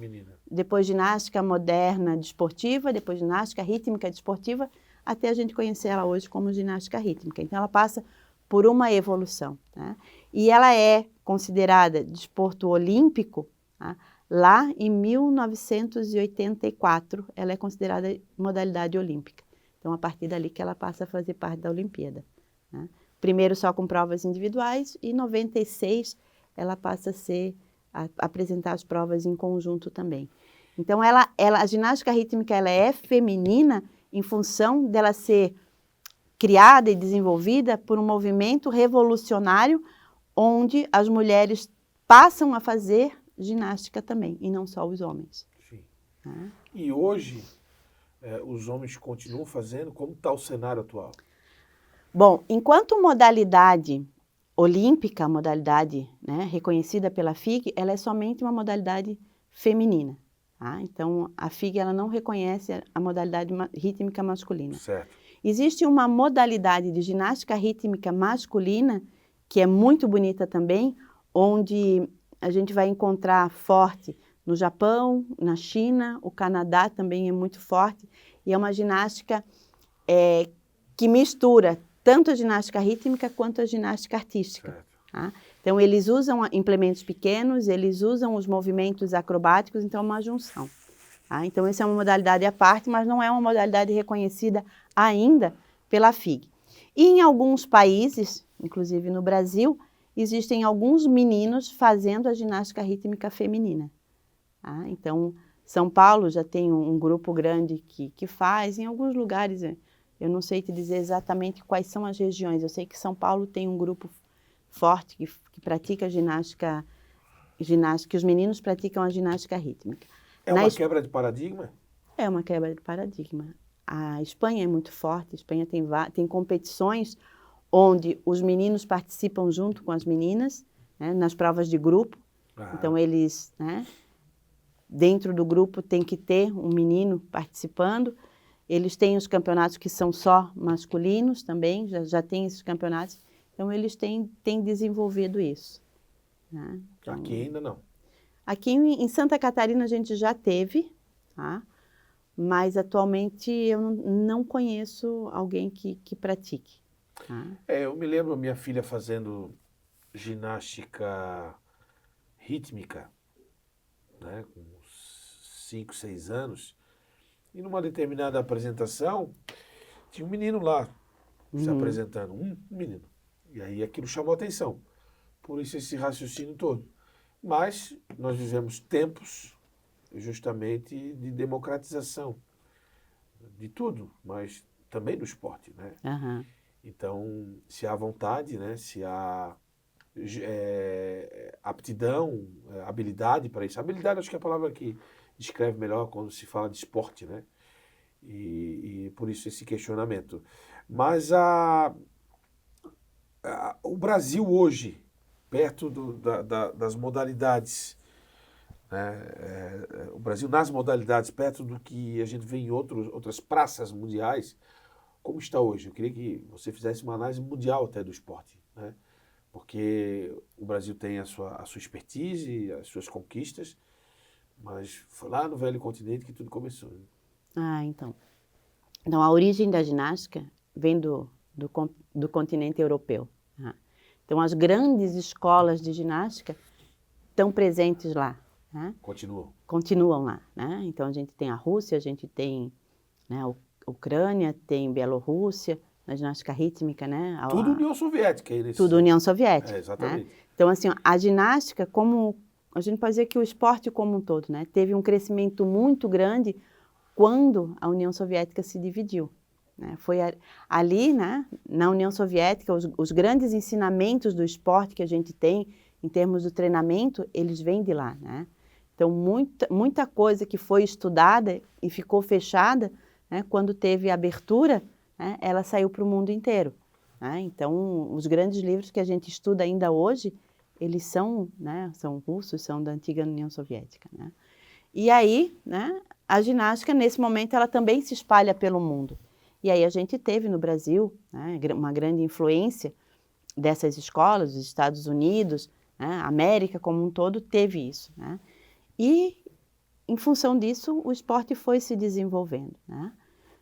depois ginástica moderna desportiva, depois ginástica rítmica desportiva, até a gente conhecer ela hoje como ginástica rítmica. Então ela passa por uma evolução. Né? E ela é considerada desporto olímpico, tá? Lá em 1984, ela é considerada modalidade olímpica. Então, a partir dali que ela passa a fazer parte da Olimpíada, né? Primeiro só com provas individuais e em 96 ela passa a apresentar as provas em conjunto também. Então, a ginástica rítmica ela é feminina em função dela ser criada e desenvolvida por um movimento revolucionário onde as mulheres passam a fazer ginástica também, e não só os homens. Sim. E hoje, os homens continuam fazendo? Como está o cenário atual? Bom, enquanto modalidade olímpica, modalidade, né, reconhecida pela FIG, ela é somente uma modalidade feminina. Tá? Então, a FIG ela não reconhece a modalidade rítmica masculina. Certo. Existe uma modalidade de ginástica rítmica masculina, que é muito bonita também, onde a gente vai encontrar forte no Japão, na China, o Canadá também é muito forte, e é uma ginástica que mistura tanto a ginástica rítmica quanto a ginástica artística. Tá? Então, eles usam implementos pequenos, eles usam os movimentos acrobáticos, então é uma junção. Tá? Então, essa é uma modalidade à parte, mas não é uma modalidade reconhecida ainda pela FIG. E em alguns países, inclusive no Brasil, existem alguns meninos fazendo a ginástica rítmica feminina. Tá? Então, São Paulo já tem um grupo grande que faz, em alguns lugares, eu não sei te dizer exatamente quais são as regiões, eu sei que São Paulo tem um grupo forte que pratica ginástica, que os meninos praticam a ginástica rítmica. É uma quebra de paradigma? É uma quebra de paradigma. A Espanha é muito forte, a Espanha tem competições onde os meninos participam junto com as meninas, né, nas provas de grupo. Então, eles, né, dentro do grupo, tem que ter um menino participando. Eles têm os campeonatos que são só masculinos também, já tem esses campeonatos. Então, eles têm desenvolvido isso. Né? Então, aqui ainda não. Aqui em Santa Catarina a gente já teve, tá? Mas atualmente eu não conheço alguém que pratique. Tá? Eu me lembro minha filha fazendo ginástica rítmica, né, com 5, 6 anos, e numa determinada apresentação, tinha um menino lá se apresentando, um menino. E aí aquilo chamou a atenção, por isso esse raciocínio todo. Mas nós vivemos tempos justamente de democratização de tudo, mas também do esporte, né? Uhum. Então, se há vontade, né, se há aptidão, habilidade para isso. Habilidade acho que é a palavra que descreve melhor quando se fala de esporte, né? E por isso esse questionamento. Mas o Brasil hoje, perto das modalidades, né? O Brasil nas modalidades, perto do que a gente vê em outras praças mundiais, como está hoje? Eu queria que você fizesse uma análise mundial até do esporte, né? Porque o Brasil tem a sua expertise, as suas conquistas, mas foi lá no velho continente que tudo começou. Né? Então, a origem da ginástica vem do continente europeu. Tá? Então, as grandes escolas de ginástica estão presentes lá. Né? Continuam lá. Né? Então, a gente tem a Rússia, a gente tem, né, a Ucrânia, tem Bielorrússia, na ginástica rítmica, né? Tudo União Soviética. Tudo União Soviética. Exatamente. Né? Então, assim, a ginástica, a gente pode dizer que o esporte como um todo, né, teve um crescimento muito grande quando a União Soviética se dividiu. Né? Foi ali, né, na União Soviética, os grandes ensinamentos do esporte que a gente tem, em termos do treinamento, eles vêm de lá. Né? Então, muita coisa que foi estudada e ficou fechada, né, quando teve abertura, né, ela saiu para o mundo inteiro. Né? Então, os grandes livros que a gente estuda ainda hoje, eles são, né, são russos, são da antiga União Soviética. Né? E aí, né, a ginástica, nesse momento, ela também se espalha pelo mundo. E aí a gente teve no Brasil, né, uma grande influência dessas escolas, os Estados Unidos, né, a América como um todo teve isso. Né? E, em função disso, o esporte foi se desenvolvendo. Né?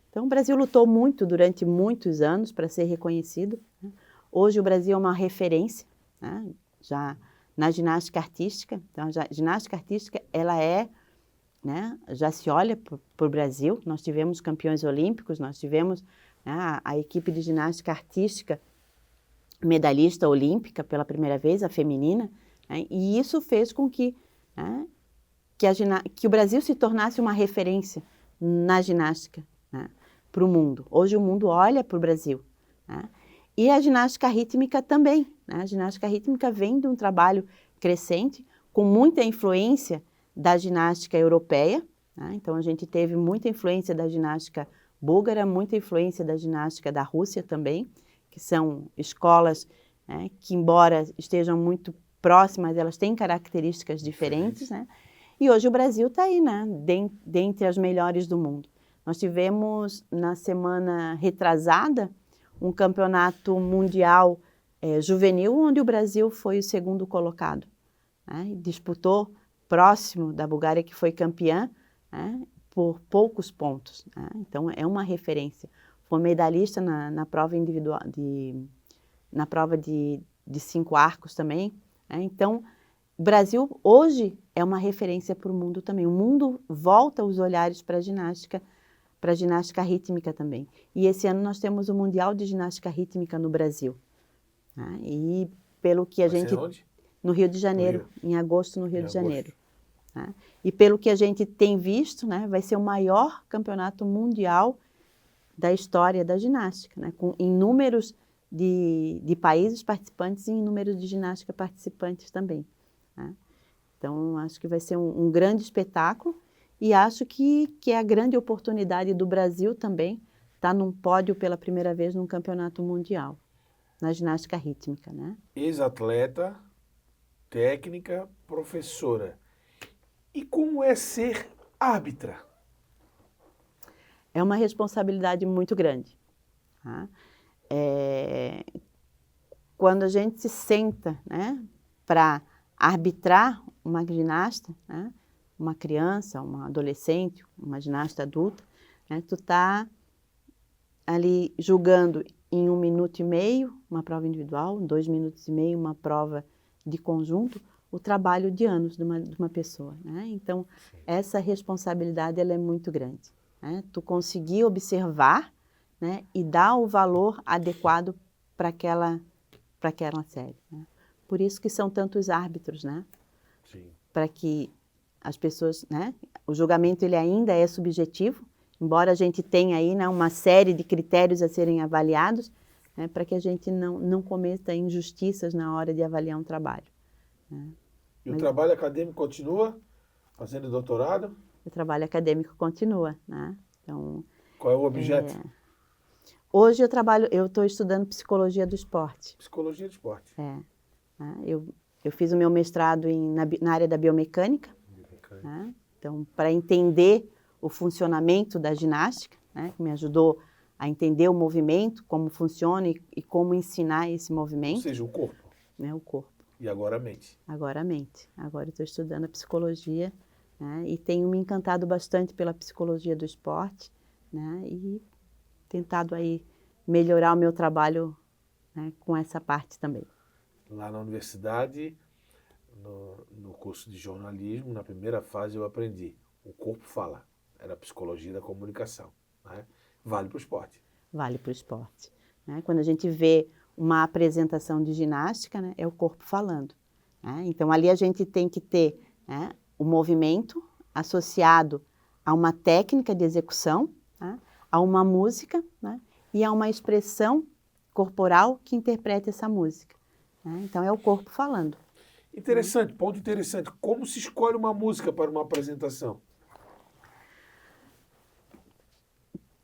Então, o Brasil lutou muito durante muitos anos para ser reconhecido. Né? Hoje, o Brasil é uma referência. né? Já na ginástica artística. Então, a ginástica artística, ela é, né, já se olha para o Brasil. Nós tivemos campeões olímpicos, nós tivemos, né, a equipe de ginástica artística medalhista olímpica pela primeira vez, a feminina, né, e isso fez com que, né, que o Brasil se tornasse uma referência na ginástica, né, para o mundo. Hoje o mundo olha para o Brasil, né? E a ginástica rítmica também, né? A ginástica rítmica vem de um trabalho crescente, com muita influência da ginástica europeia, né? Então a gente teve muita influência da ginástica búlgara, muita influência da ginástica da Rússia também, que são escolas, né, que, embora estejam muito próximas, elas têm características diferentes, né? E hoje o Brasil está aí, né, dentre as melhores do mundo. Nós tivemos, na semana retrasada, um campeonato mundial juvenil, onde o Brasil foi o segundo colocado, né? Disputou próximo da Bulgária, que foi campeã, né, por poucos pontos, né? Então, é uma referência. Foi medalhista na prova individual, na prova de 5 arcos também, né? Então, o Brasil hoje é uma referência para o mundo também. O mundo volta os olhares para a ginástica rítmica também. E esse ano nós temos o Mundial de Ginástica Rítmica no Brasil, né? E pelo que a gente... Onde? No Rio de Janeiro, em agosto no Rio de Janeiro. Né? E pelo que a gente tem visto, né, vai ser o maior campeonato mundial da história da ginástica, né, em números de países participantes e em números de ginástica participantes também, né? Então, acho que vai ser um grande espetáculo e acho que é a grande oportunidade do Brasil também estar num pódio pela primeira vez num campeonato mundial, na ginástica rítmica, né? Ex-atleta, técnica, professora. E como é ser árbitra? É uma responsabilidade muito grande, tá? Quando a gente se senta, né, para arbitrar uma ginasta, né, uma criança, uma adolescente, uma ginasta adulta, né, tu está ali julgando em 1 minuto e meio, uma prova individual, 2 minutos e meio, uma prova de conjunto, o trabalho de anos de uma pessoa, né? Então, essa responsabilidade ela é muito grande, né? Tu conseguir observar, né, e dar o valor adequado para aquela série, né? Por isso que são tantos árbitros, né? Para que as pessoas, né? O julgamento ele ainda é subjetivo, embora a gente tenha aí, né, uma série de critérios a serem avaliados, né, para que a gente não cometa injustiças na hora de avaliar um trabalho, né? E o trabalho acadêmico continua? Fazendo doutorado? O trabalho acadêmico continua, né? Então, qual é o objeto? Hoje eu estou estudando psicologia do esporte. Psicologia do esporte. Né? Eu fiz o meu mestrado na área da biomecânica. Né? Então, para entender o funcionamento da ginástica, né, que me ajudou a entender o movimento, como funciona e como ensinar esse movimento. Ou seja, o corpo. Né, o corpo. E agora a mente. Agora a mente. Agora eu estou estudando a psicologia, né, e tenho me encantado bastante pela psicologia do esporte, né, e tentado aí melhorar o meu trabalho, né, com essa parte também. Lá na universidade, no curso de jornalismo, na primeira fase eu aprendi. O corpo fala. Era a psicologia da comunicação, né? Vale para o esporte. Vale para o esporte, né? Quando a gente vê uma apresentação de ginástica, né, é o corpo falando, né? Então, ali a gente tem que ter, né, o movimento associado a uma técnica de execução, né, a uma música, né, e a uma expressão corporal que interpreta essa música, né? Então, é o corpo falando. Interessante, ponto interessante. Como se escolhe uma música para uma apresentação?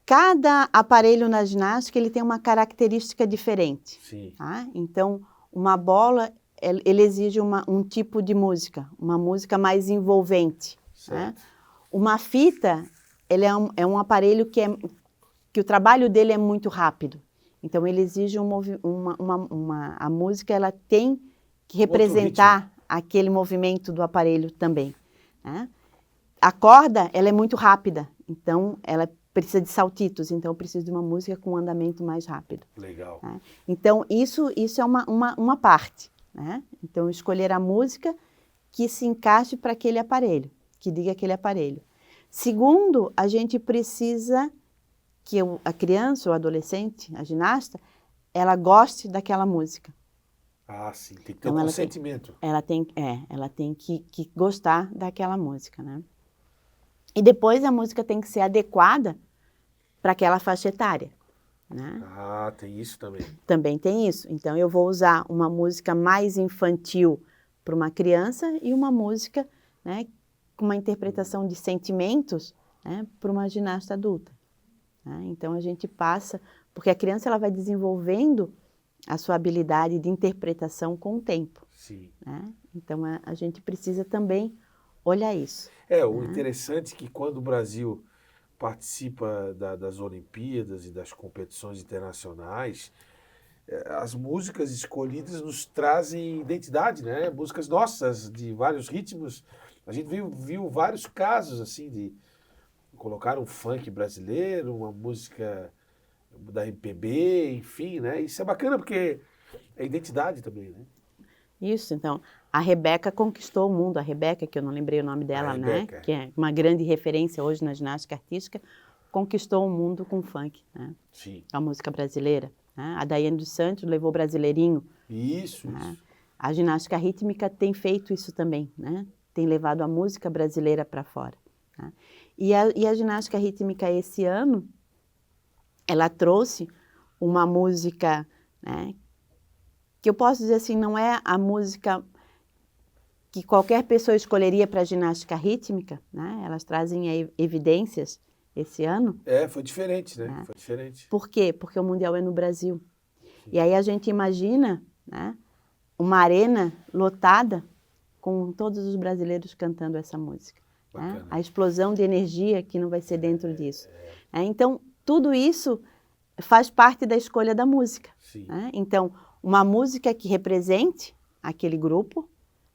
Cada aparelho na ginástica ele tem uma característica diferente. Sim. Tá? Então, uma bola, ele exige um tipo de música, uma música mais envolvente. Né? Uma fita, ele é um aparelho que o trabalho dele é muito rápido. Então, ele exige a música ela tem que representar aquele movimento do aparelho também. Né? A corda, ela é muito rápida, então ela precisa de saltitos, então eu preciso de uma música com um andamento mais rápido. Legal. Né? Então, isso é uma parte. né? Então, escolher a música que se encaixe para aquele aparelho, que diga aquele aparelho. Segundo, a gente precisa que a criança ou adolescente, a ginasta, ela goste daquela música. Ah, sim, tem que ter Então, um ela consentimento. ela tem que gostar daquela música, né? E depois a música tem que ser adequada para aquela faixa etária, né? Ah, tem isso também. Também tem isso. Então, eu vou usar uma música mais infantil para uma criança e uma música, né, com uma interpretação de sentimentos, né, para uma ginasta adulta, né? Então, a gente passa... Porque a criança ela vai desenvolvendo a sua habilidade de interpretação com o tempo, Sim. né? Então, a gente precisa também olhar isso. O interessante é que quando o Brasil participa das Olimpíadas e das competições internacionais, as músicas escolhidas nos trazem identidade, né? Músicas nossas, de vários ritmos. A gente viu vários casos, assim, de colocar um funk brasileiro, uma música da MPB, enfim, né? Isso é bacana porque é identidade também, né? Isso, então, a Rebeca conquistou o mundo. A Rebeca, que eu não lembrei o nome dela, né? Rebeca. Que é uma grande referência hoje na ginástica artística, conquistou o mundo com funk, né? Sim. A música brasileira, né? A Daiane dos Santos levou o Brasileirinho. Isso, né? isso. A ginástica rítmica tem feito isso também, né? Tem levado a música brasileira para fora, né? E a ginástica rítmica esse ano, ela trouxe uma música, né, que eu posso dizer assim, não é a música que qualquer pessoa escolheria para a ginástica rítmica, né? Elas trazem evidências esse ano. Foi diferente, né? Foi diferente. Por quê? Porque o Mundial é no Brasil. Sim. E aí a gente imagina, né, uma arena lotada com todos os brasileiros cantando essa música, né? A explosão de energia que não vai ser dentro disso. Então, tudo isso faz parte da escolha da música. Né? Então, uma música que represente aquele grupo,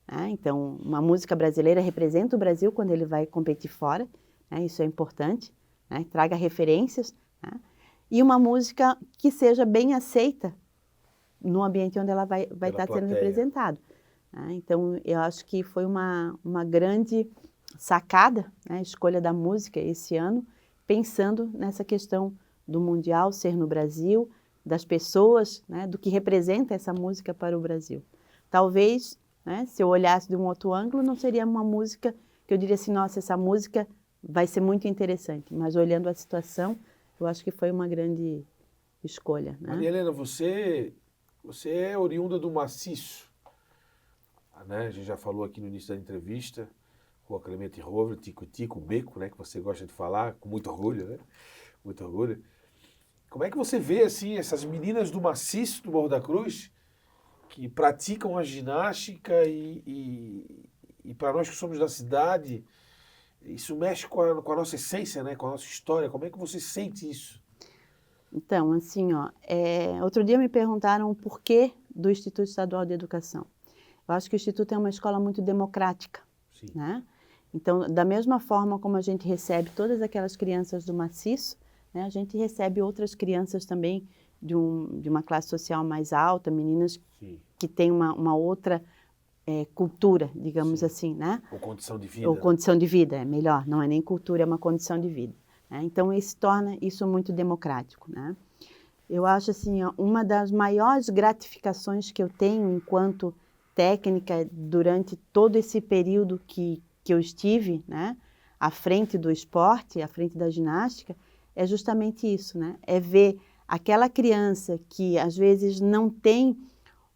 né? Então, uma música brasileira representa o Brasil quando ele vai competir fora, né? Isso é importante, né? Traga referências, né? E uma música que seja bem aceita no ambiente onde ela vai estar sendo representada. Né? Então, eu acho que foi uma grande sacada, né? A escolha da música esse ano, pensando nessa questão do Mundial ser no Brasil, das pessoas, né, do que representa essa música para o Brasil. Talvez, né, se eu olhasse de um outro ângulo, não seria uma música que eu diria assim, nossa, essa música vai ser muito interessante. Mas olhando a situação, eu acho que foi uma grande escolha. Né? Maria Helena, você é oriunda do Maciço, né? A gente já falou aqui no início da entrevista, Rua Clemente Rovere, Tico-Tico, Beco, né, que você gosta de falar com muito orgulho, né? Muito orgulho. Como é que você vê, assim, essas meninas do Maciço, do Morro da Cruz, que praticam a ginástica e para nós que somos da cidade, isso mexe com a nossa essência, né? Com a nossa história. Como é que você sente isso? Então, assim, outro dia me perguntaram o porquê do Instituto Estadual de Educação. Eu acho que o Instituto é uma escola muito democrática, né? Então, da mesma forma como a gente recebe todas aquelas crianças do Maciço, né, a gente recebe outras crianças também de uma classe social mais alta, meninas que têm uma outra cultura, digamos assim, né? Ou condição de vida. Ou condição de vida, é melhor, não é nem cultura, é uma condição de vida. Né? Então, isso torna isso muito democrático, né? Eu acho assim, uma das maiores gratificações que eu tenho enquanto técnica durante todo esse período que eu estive, né, à frente do esporte, à frente da ginástica, é justamente isso, né? É ver aquela criança que às vezes não tem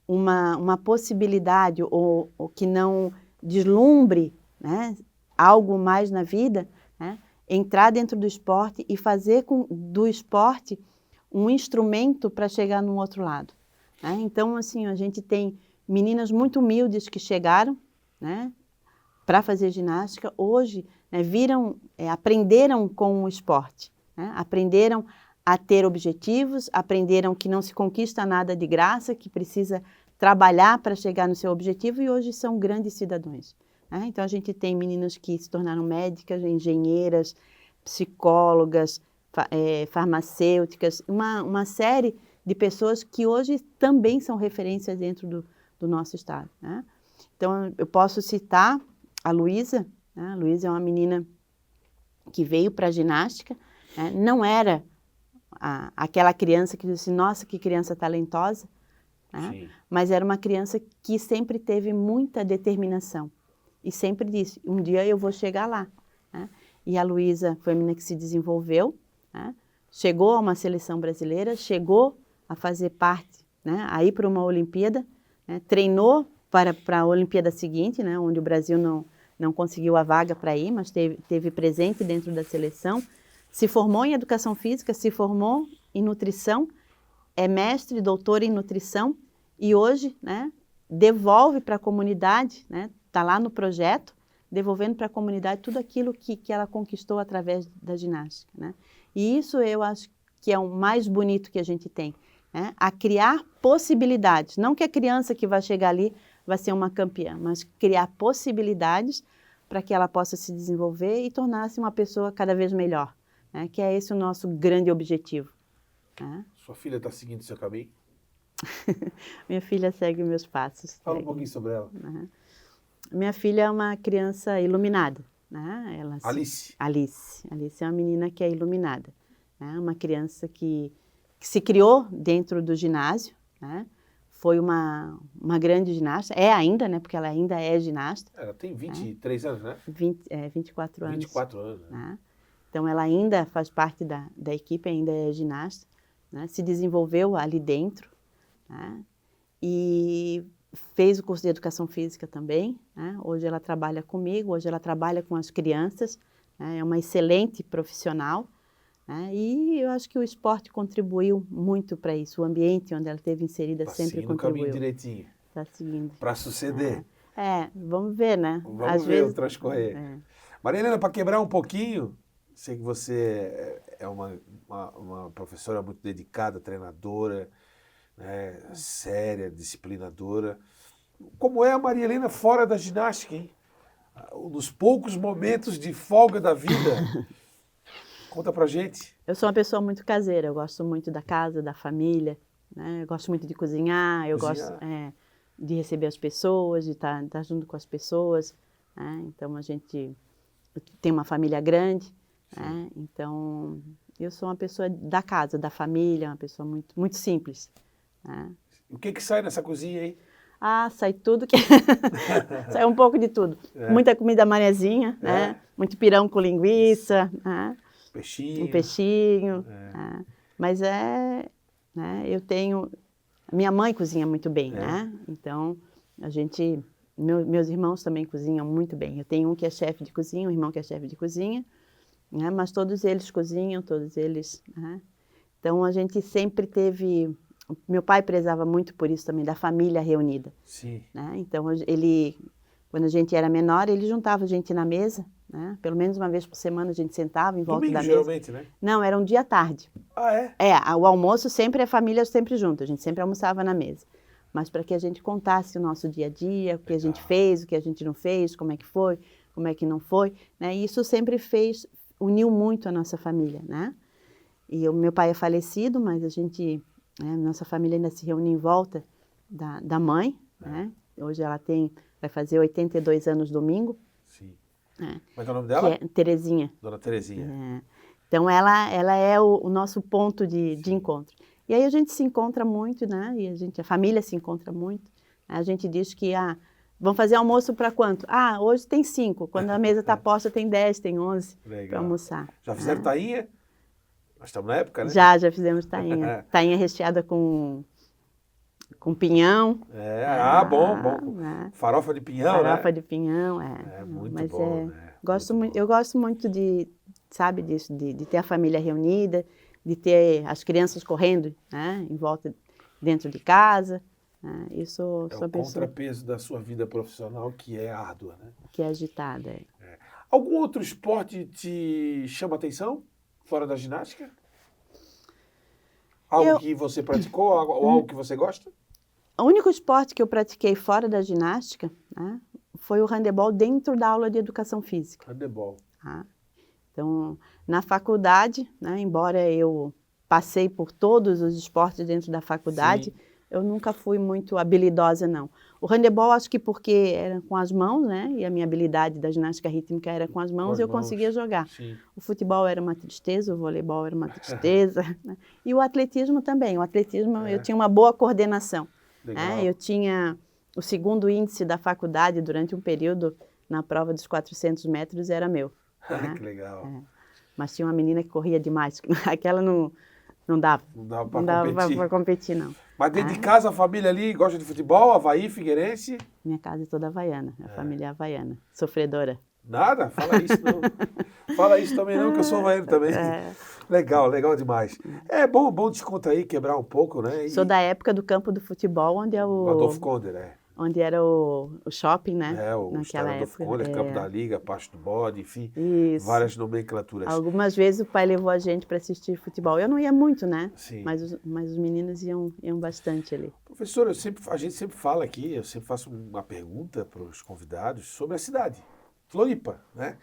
uma possibilidade ou que não deslumbre, né, algo mais na vida, né, entrar dentro do esporte e fazer do esporte um instrumento para chegar no outro lado. Né? Então, assim, a gente tem meninas muito humildes que chegaram, né, para fazer ginástica, hoje, né, aprenderam com o esporte, né? Aprenderam a ter objetivos, aprenderam que não se conquista nada de graça, que precisa trabalhar para chegar no seu objetivo e hoje são grandes cidadãos. Né? Então, a gente tem meninas que se tornaram médicas, engenheiras, psicólogas, farmacêuticas, uma série de pessoas que hoje também são referências dentro do nosso estado, né? Então, eu posso citar a Luísa, né? A Luísa é uma menina que veio para a ginástica, né? Não era aquela criança que disse, nossa, que criança talentosa, né? Mas era uma criança que sempre teve muita determinação e sempre disse, um dia eu vou chegar lá, né? E a Luísa foi a menina que se desenvolveu, né? Chegou a uma seleção brasileira, chegou a fazer parte, né? A ir para uma Olimpíada, né? Treinou para a Olimpíada seguinte, né? Onde o Brasil não conseguiu a vaga para ir, mas teve presente dentro da seleção. Se formou em Educação Física, se formou em Nutrição, é mestre, doutora em Nutrição e hoje, né, devolve para a comunidade, né? Está lá no projeto, devolvendo para a comunidade tudo aquilo que ela conquistou através da ginástica, né? E isso eu acho que é o mais bonito que a gente tem, né? A criar possibilidades. Não que a criança que vai chegar ali vai ser uma campeã, mas criar possibilidades para que ela possa se desenvolver e tornar-se uma pessoa cada vez melhor, né? Que é esse o nosso grande objetivo, né? Sua filha está seguindo o seu caminho? Minha filha segue meus passos. Fala um pouquinho sobre ela. Né? Minha filha é uma criança iluminada, né? Alice. Alice é uma menina que é iluminada, né? Uma criança que se criou dentro do ginásio, né? Foi uma grande ginasta, é ainda, né? Porque ela ainda é ginasta. Ela tem 23 anos, né? 24 anos. 24 anos. Né? Então, ela ainda faz parte da equipe, ainda é ginasta, né? Se desenvolveu ali dentro, né? E fez o curso de Educação Física também, né? Hoje ela trabalha comigo, hoje ela trabalha com as crianças, né? É uma excelente profissional, né? E eu acho que o esporte contribuiu muito para isso, o ambiente onde ela esteve inserida sempre contribuiu. Está seguindo o caminho direitinho. Está seguindo. Para suceder. Vamos ver, né? Vamos ver o transcorrer. Maria Helena, para quebrar um pouquinho, sei que você é uma professora muito dedicada, treinadora, né, séria, disciplinadora. Como é a Maria Helena fora da ginástica, hein? Nos poucos momentos de folga da vida. Conta pra gente. Eu sou uma pessoa muito caseira, eu gosto muito da casa, da família, né? Eu gosto muito de cozinhar, eu gosto de receber as pessoas, de estar junto com as pessoas, né? Então a gente tem uma família grande, né? Então eu sou uma pessoa da casa, da família, uma pessoa muito, muito simples, né? O que sai nessa cozinha aí? Sai tudo que... sai um pouco de tudo. Muita comida manezinha, né? Muito pirão com linguiça, né? Peixinho. Um peixinho. Mas né? Eu tenho... Minha mãe cozinha muito bem, né? Então, meus irmãos também cozinham muito bem. Eu tenho um que é chefe de cozinha, um irmão que é chefe de cozinha, né? Mas todos eles cozinham, todos eles... Né? Então, a gente sempre teve... Meu pai prezava muito por isso também, da família reunida. Sim. Né? Então, quando a gente era menor, ele juntava a gente na mesa, né? Pelo menos uma vez por semana a gente sentava em volta da mesa. Geralmente, né? Não, era um dia à tarde. O almoço sempre a família sempre junto, a gente sempre almoçava na mesa. Mas para que a gente contasse o nosso dia a dia, o que a gente fez, o que a gente não fez, como é que foi, como é que não foi, né? E isso sempre uniu muito a nossa família, né? E o meu pai é falecido, mas a gente... nossa família ainda se reúne em volta da mãe, né? Hoje ela vai fazer 82 anos domingo. Sim. Como é que é o nome dela? Que é Terezinha. Dona Terezinha. Então ela é o nosso ponto de encontro. E aí a gente se encontra muito, né? E a família se encontra muito. A gente diz que vamos fazer almoço para quanto? Hoje tem 5. Quando a mesa está posta tem 10, tem 11 para almoçar. Já fizeram tainha? Nós estamos na época, né? Já fizemos tainha. Tainha recheada com pinhão. Bom. Né? Farofa de pinhão, Farofa de pinhão, muito bom, né? Eu gosto muito sabe, disso, de ter a família reunida, de ter as crianças correndo, né, em volta, dentro de casa. Né? Eu sou o contrapeso da sua vida profissional, que é árdua, né? Que é agitada. Algum outro esporte te chama atenção? Fora da ginástica? Algo que você praticou ou algo que você gosta? O único esporte que eu pratiquei fora da ginástica, né, foi o handebol dentro da aula de educação física. Handebol. Então, na faculdade, né, embora eu passei por todos os esportes dentro da faculdade, eu nunca fui muito habilidosa, não. O handebol, acho que porque era com as mãos, né? E a minha habilidade da ginástica rítmica era com as mãos, eu conseguia jogar. Sim. O futebol era uma tristeza, o voleibol era uma tristeza, né? E o atletismo também. O atletismo, eu tinha uma boa coordenação. Legal. Eu tinha o segundo índice da faculdade durante um período, na prova dos 400 metros, era meu. Que legal. Mas tinha uma menina que corria demais. Aquela não dava. Não dava para competir, não. Mas dentro de casa, a família ali gosta de futebol, Avaí, Figueirense? Minha casa é toda havaiana, a família é havaiana, sofredora. Nada? Fala isso não. Fala isso também não, que eu sou havaiano também. Legal, legal demais. É bom descontrair, quebrar um pouco, né? Sou da época do campo do futebol, onde é o Adolfo Conde, onde era o shopping, né? O naquela Adolfo época. Conde, Campo da Liga, Pasto do Bode, enfim, Isso. várias nomenclaturas. Algumas vezes o pai levou a gente para assistir futebol. Eu não ia muito, né? Sim. Mas os meninos iam bastante ali. Professor, a gente sempre fala aqui, eu sempre faço uma pergunta para os convidados sobre a cidade, Floripa, né?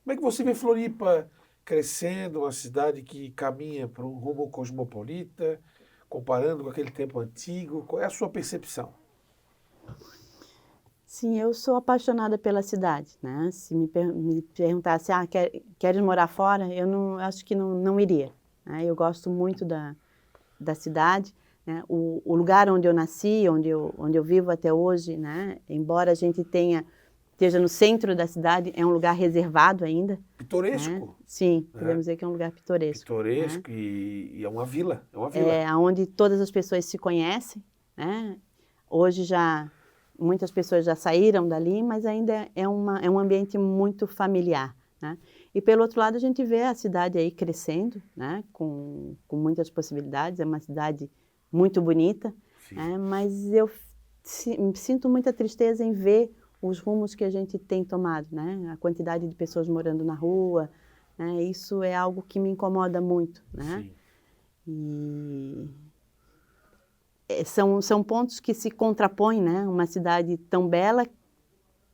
Como é que você vê Floripa crescendo, uma cidade que caminha para um rumo cosmopolita, comparando com aquele tempo antigo? Qual é a sua percepção? Sim, eu sou apaixonada pela cidade, né? Se me perguntasse, queres morar fora? Eu não, acho que não iria. Né? Eu gosto muito da cidade, né? O lugar onde eu nasci, onde eu vivo até hoje, né? Embora a gente esteja no centro da cidade, é um lugar reservado ainda. Pitoresco. Né? Sim, podemos dizer que é um lugar pitoresco. Pitoresco, né? e é uma vila. Onde todas as pessoas se conhecem, né? Hoje muitas pessoas já saíram dali, mas ainda é um ambiente muito familiar, né? E pelo outro lado a gente vê a cidade aí crescendo, né? Com muitas possibilidades, é uma cidade muito bonita, né? Mas eu sinto muita tristeza em ver os rumos que a gente tem tomado, né? A quantidade de pessoas morando na rua, né? Isso é algo que me incomoda muito, né? Sim. E são pontos que se contrapõem, né? Uma cidade tão bela,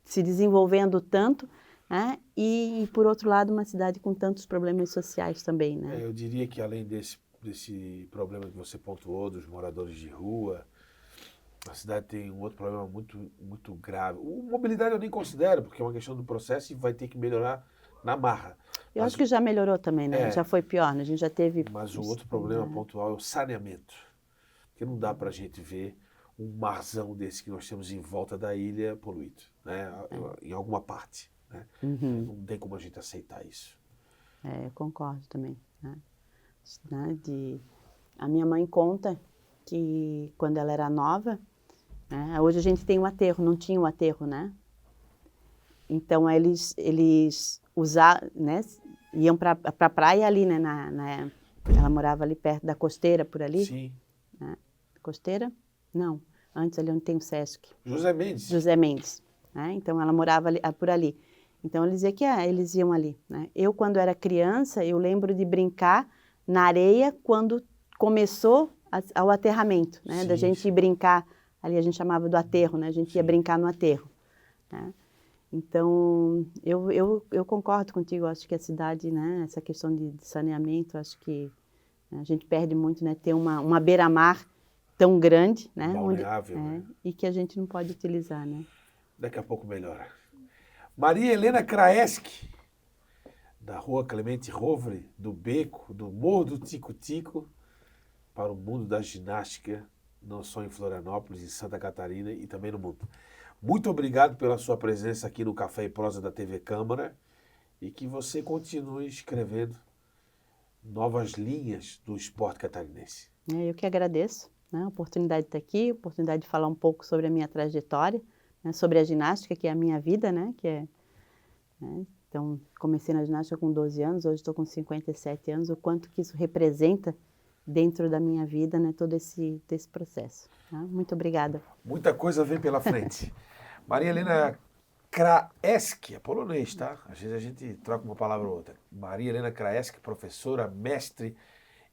se desenvolvendo tanto, né? E por outro lado, uma cidade com tantos problemas sociais também, né? Eu diria que além desse problema que você pontuou, dos moradores de rua, a cidade tem um outro problema muito, muito grave. Mobilidade eu nem considero, porque é uma questão do processo e vai ter que melhorar na marra. Eu acho que já melhorou também, né? Já foi pior, né? A gente já teve... Mas o outro problema pontual é o saneamento. Porque não dá para a gente ver um marzão desse que nós temos em volta da ilha poluído, né? Em alguma parte. Né? Não tem como a gente aceitar isso. Eu concordo também. Né? A minha mãe conta que quando ela era nova, né? Hoje a gente tem um aterro, não tinha um aterro, né? Então eles usavam, né? Iam para a praia ali, né? Ela morava ali perto da costeira, por ali. Sim. Né? Costeira? Não. Antes ali onde tem o Sesc. José Mendes. José Mendes. Né? Então ela morava ali, por ali. Então eles diziam que eles iam ali. Né? Eu, quando era criança, eu lembro de brincar na areia quando começou o aterramento. Né? Da gente ir brincar, ali a gente chamava do aterro, né? A gente ia brincar no aterro. Né? Então, eu concordo contigo, acho que a cidade, né? Essa questão de saneamento, acho que a gente perde muito, né? Ter uma beira-mar tão grande, né? Balneável, né? E que a gente não pode utilizar, né? Daqui a pouco melhora. Maria Helena Kraeski, da Rua Clemente Rovre, do Beco, do Morro do Tico-Tico, para o mundo da ginástica, não só em Florianópolis, em Santa Catarina e também no mundo. Muito obrigado pela sua presença aqui no Café e Prosa da TV Câmara e que você continue escrevendo novas linhas do esporte catarinense. Eu que agradeço, né? A oportunidade de estar aqui, a oportunidade de falar um pouco sobre a minha trajetória, né? Sobre a ginástica, que é a minha vida, né? Né? Então, comecei na ginástica com 12 anos, hoje estou com 57 anos, o quanto que isso representa dentro da minha vida, né? Todo esse processo. Tá? Muito obrigada. Muita coisa vem pela frente. Maria Helena Kraeski, é polonês, tá? Às vezes a gente troca uma palavra ou outra. Maria Helena Kraeski, professora, mestre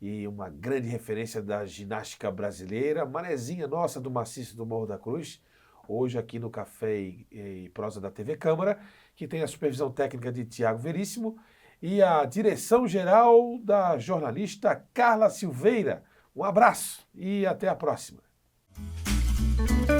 e uma grande referência da ginástica brasileira, manezinha nossa do maciço do Morro da Cruz, hoje aqui no Café e Prosa da TV Câmara, que tem a supervisão técnica de Tiago Veríssimo e a direção geral da jornalista Carla Silveira. Um abraço e até a próxima. Obrigado.